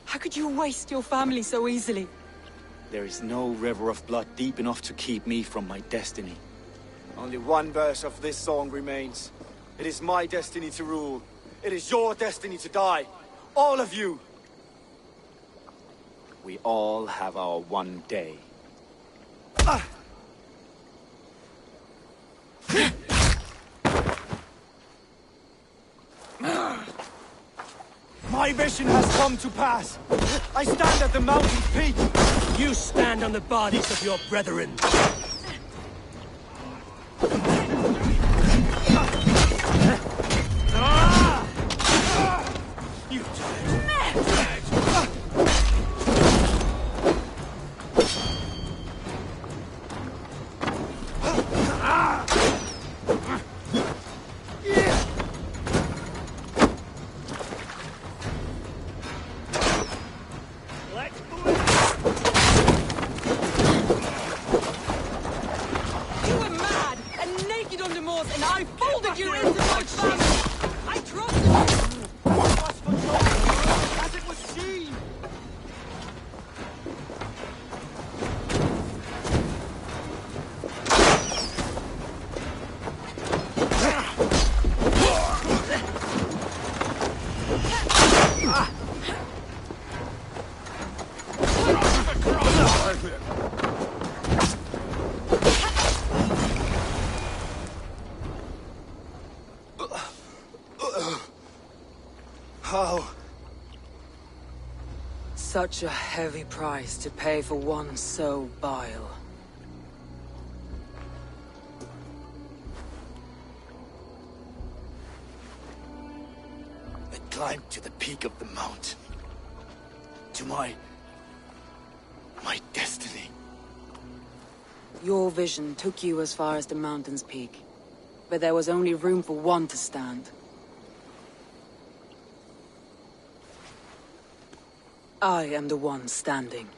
How could you waste your family so easily?
There is no river of blood deep enough to keep me from my destiny. Only one verse of this song remains. It is my destiny to rule. It is your destiny to die. All of you. We all have our one day. My vision has come to pass. I stand at the mountain's peak.
You stand on the bodies of your brethren.
How?
Such a heavy price to pay for one so vile.
I climbed to the peak of the mountain. To my destiny.
Your vision took you as far as the mountain's peak. But there was only room for one to stand. I am the one standing.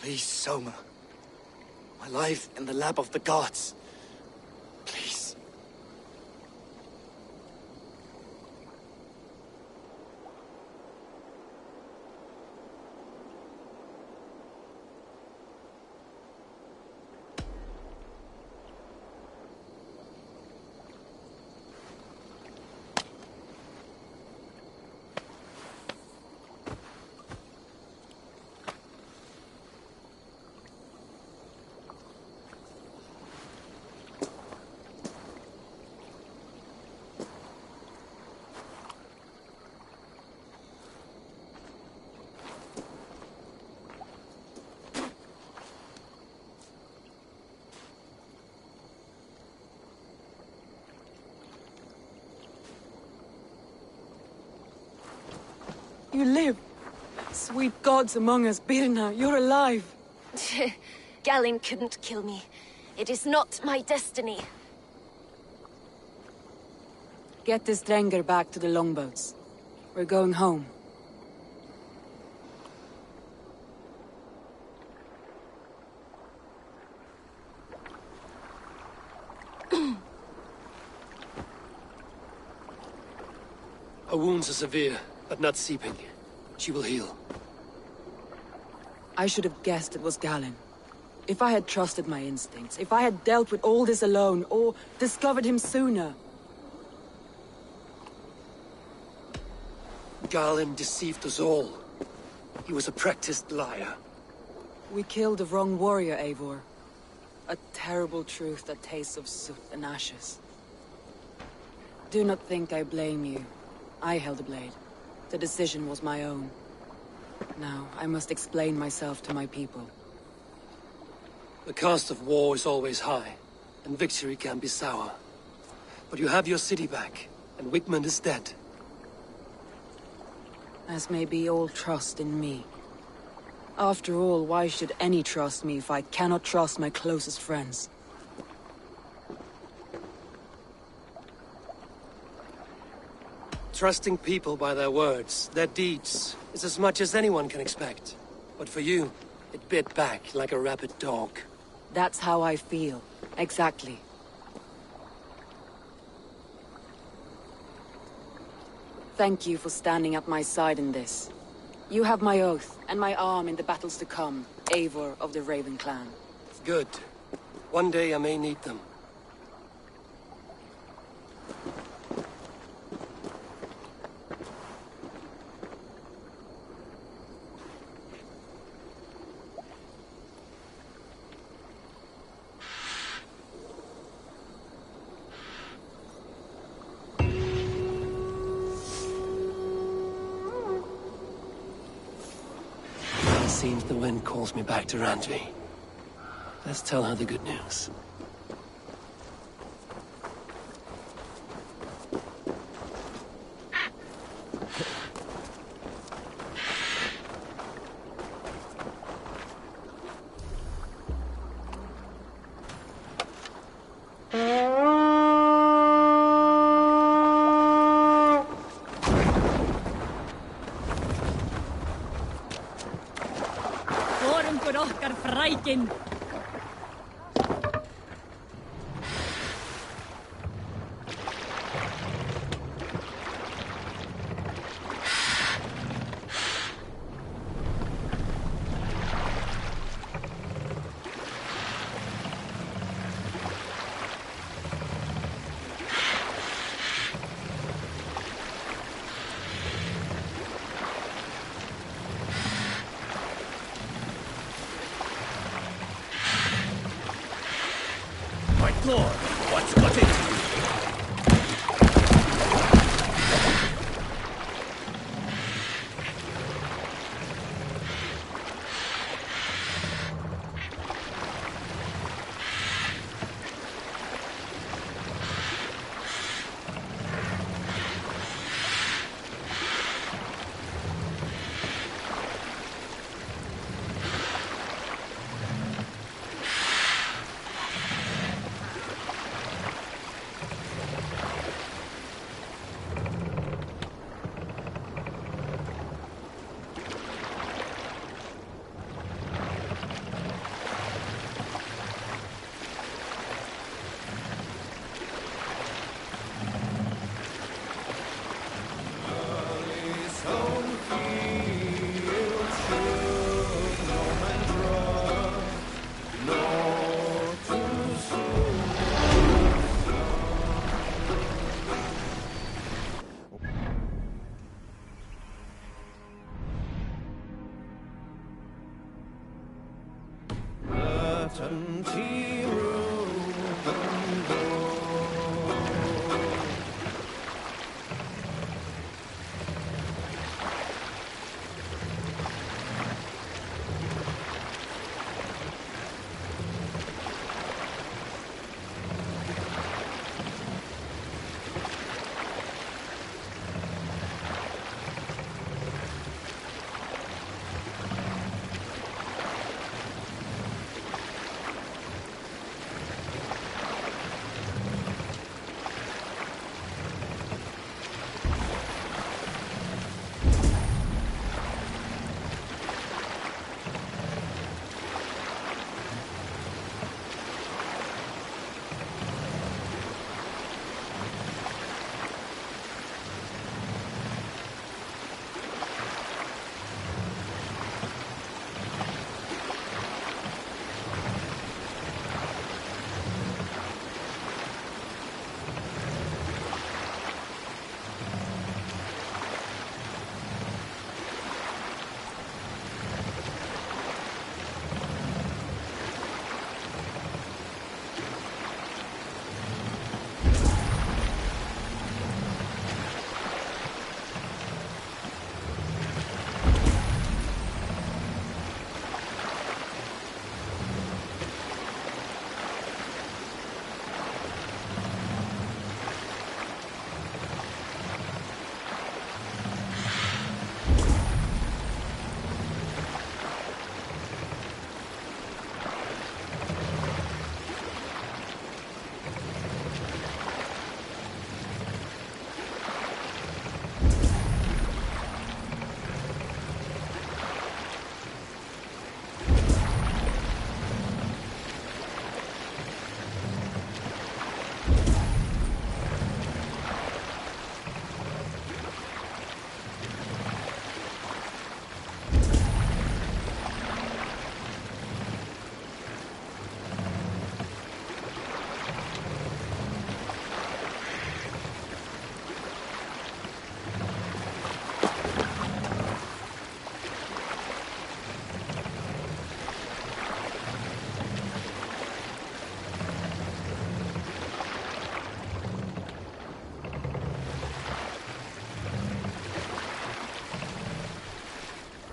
Please, Soma. My life in the lap of the gods. Please.
You live. Sweet gods among us, Birna, you're alive.
Galinn couldn't kill me. It is not my destiny.
Get this Drenger back to the longboats. We're going home.
Her wounds are severe, but not seeping. She will heal.
I should have guessed it was Galinn. If I had trusted my instincts, if I had dealt with all this alone, or discovered him sooner.
Galinn deceived us all. He was a practiced liar.
We killed the wrong warrior, Eivor. A terrible truth that tastes of soot and ashes. Do not think I blame you. I held the blade. The decision was my own. Now, I must explain myself to my people.
The cost of war is always high, and victory can be sour. But you have your city back, and Wigmund is dead.
As may be all trust in me. After all, why should any trust me if I cannot trust my closest friends?
Trusting people by their words, their deeds, is as much as anyone can expect. But for you, it bit back like a rabid dog.
That's how I feel. Exactly. Thank you for standing at my side in this. You have my oath, and my arm in the battles to come, Eivor of the Raven clan.
Good. One day I may need them. Seems the wind calls me back to Randvi. Let's tell her the good news.
Lord, what's got into you?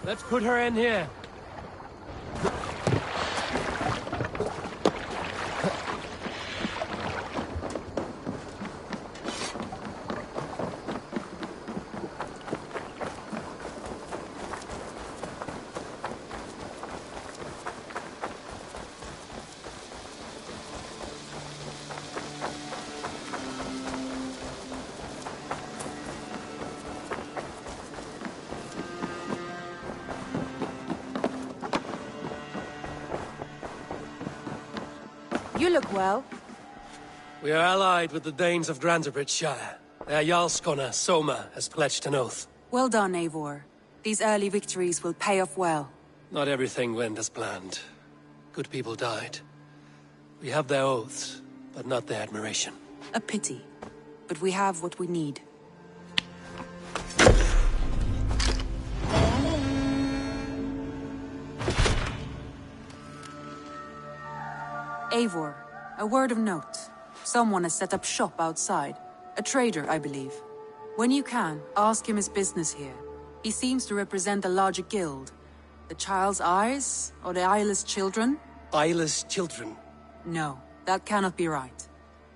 Let's put her in here.
You look well.
We are allied with the Danes of Grantebridgescire. Their Jarlskona, Soma, has pledged an oath.
Well done, Eivor. These early victories will pay off well.
Not everything went as planned. Good people died. We have their oaths, but not their admiration.
A pity. But we have what we need. Eivor, a word of note. Someone has set up shop outside. A trader, I believe. When you can, ask him his business here. He seems to represent a larger guild. The Child's Eyes? Or the Eyeless Children?
Eyeless children?
No, that cannot be right.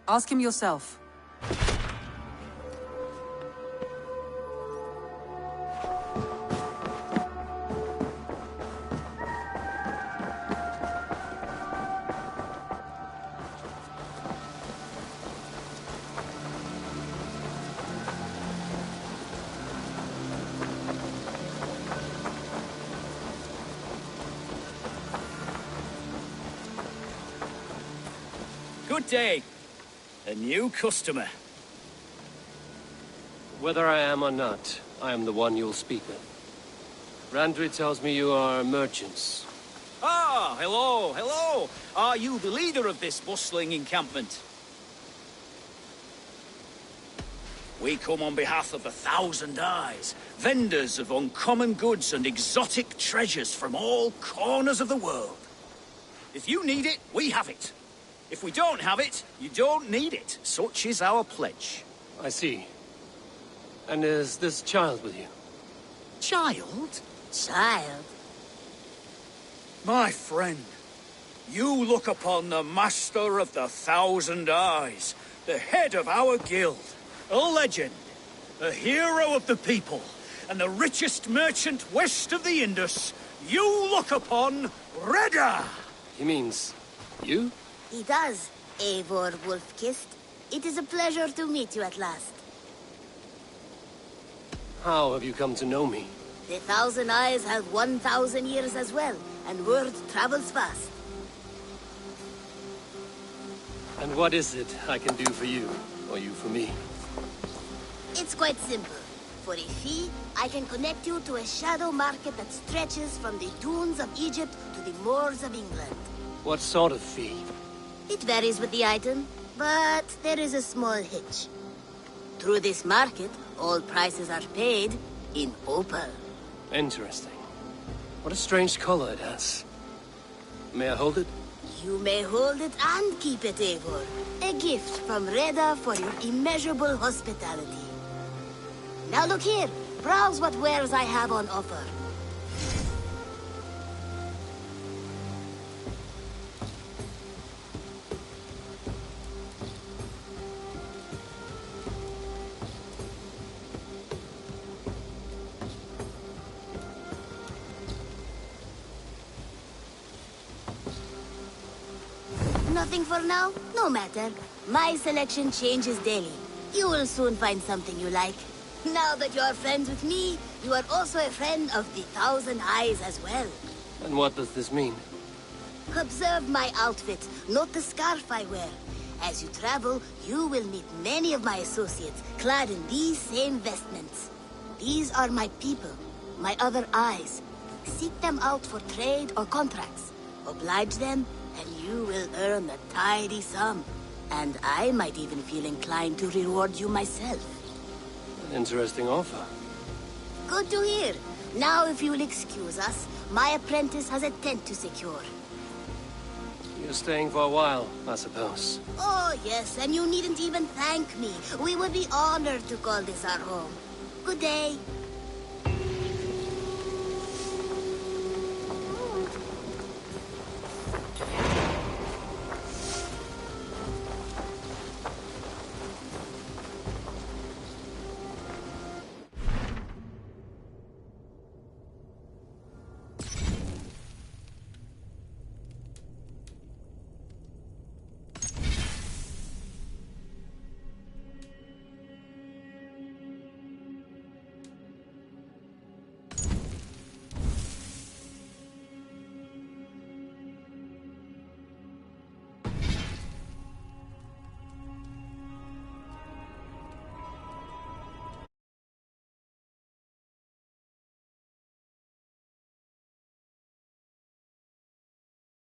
Ask him yourself.
Good day. A new customer.
Whether I am or not, I am the one you'll speak with. Randri tells me you are merchants.
Ah, hello, hello. Are you the leader of this bustling encampment? We come on behalf of 1,000 Eyes, vendors of uncommon goods and exotic treasures from all corners of the world. If you need it, we have it. If we don't have it, you don't need it. Such is our pledge.
I see. And is this child with you?
Child?
Child?
My friend, you look upon the master of the 1,000 Eyes, the head of our guild, a legend, a hero of the people, and the richest merchant west of the Indus. You look upon Reda!
He means you?
He does, Eivor Wolf-Kissed. It is a pleasure to meet you at last.
How have you come to know me?
The 1,000 Eyes have 1,000 years as well, and word travels fast.
And what is it I can do for you, or you for me?
It's quite simple. For a fee, I can connect you to a shadow market that stretches from the dunes of Egypt to the moors of England.
What sort of fee?
It varies with the item, but there is a small hitch. Through this market, all prices are paid in opal.
Interesting. What a strange color it has. May I hold it?
You may hold it and keep it, Eivor. A gift from Reda for your immeasurable hospitality. Now look here. Browse what wares I have on offer. Nothing for now? No matter. My selection changes daily. You will soon find something you like. Now that you are friends with me, you are also a friend of the 1,000 Eyes as well.
And what does this mean?
Observe my outfit, note the scarf I wear. As you travel, you will meet many of my associates, clad in these same vestments. These are my people, my other eyes. Seek them out for trade or contracts. Oblige them, and you will earn a tidy sum. And I might even feel inclined to reward you myself.
An interesting offer.
Good to hear. Now, if you will excuse us, my apprentice has a tent to secure.
You're staying for a while, I suppose.
Oh, yes, and you needn't even thank me. We would be honored to call this our home. Good day.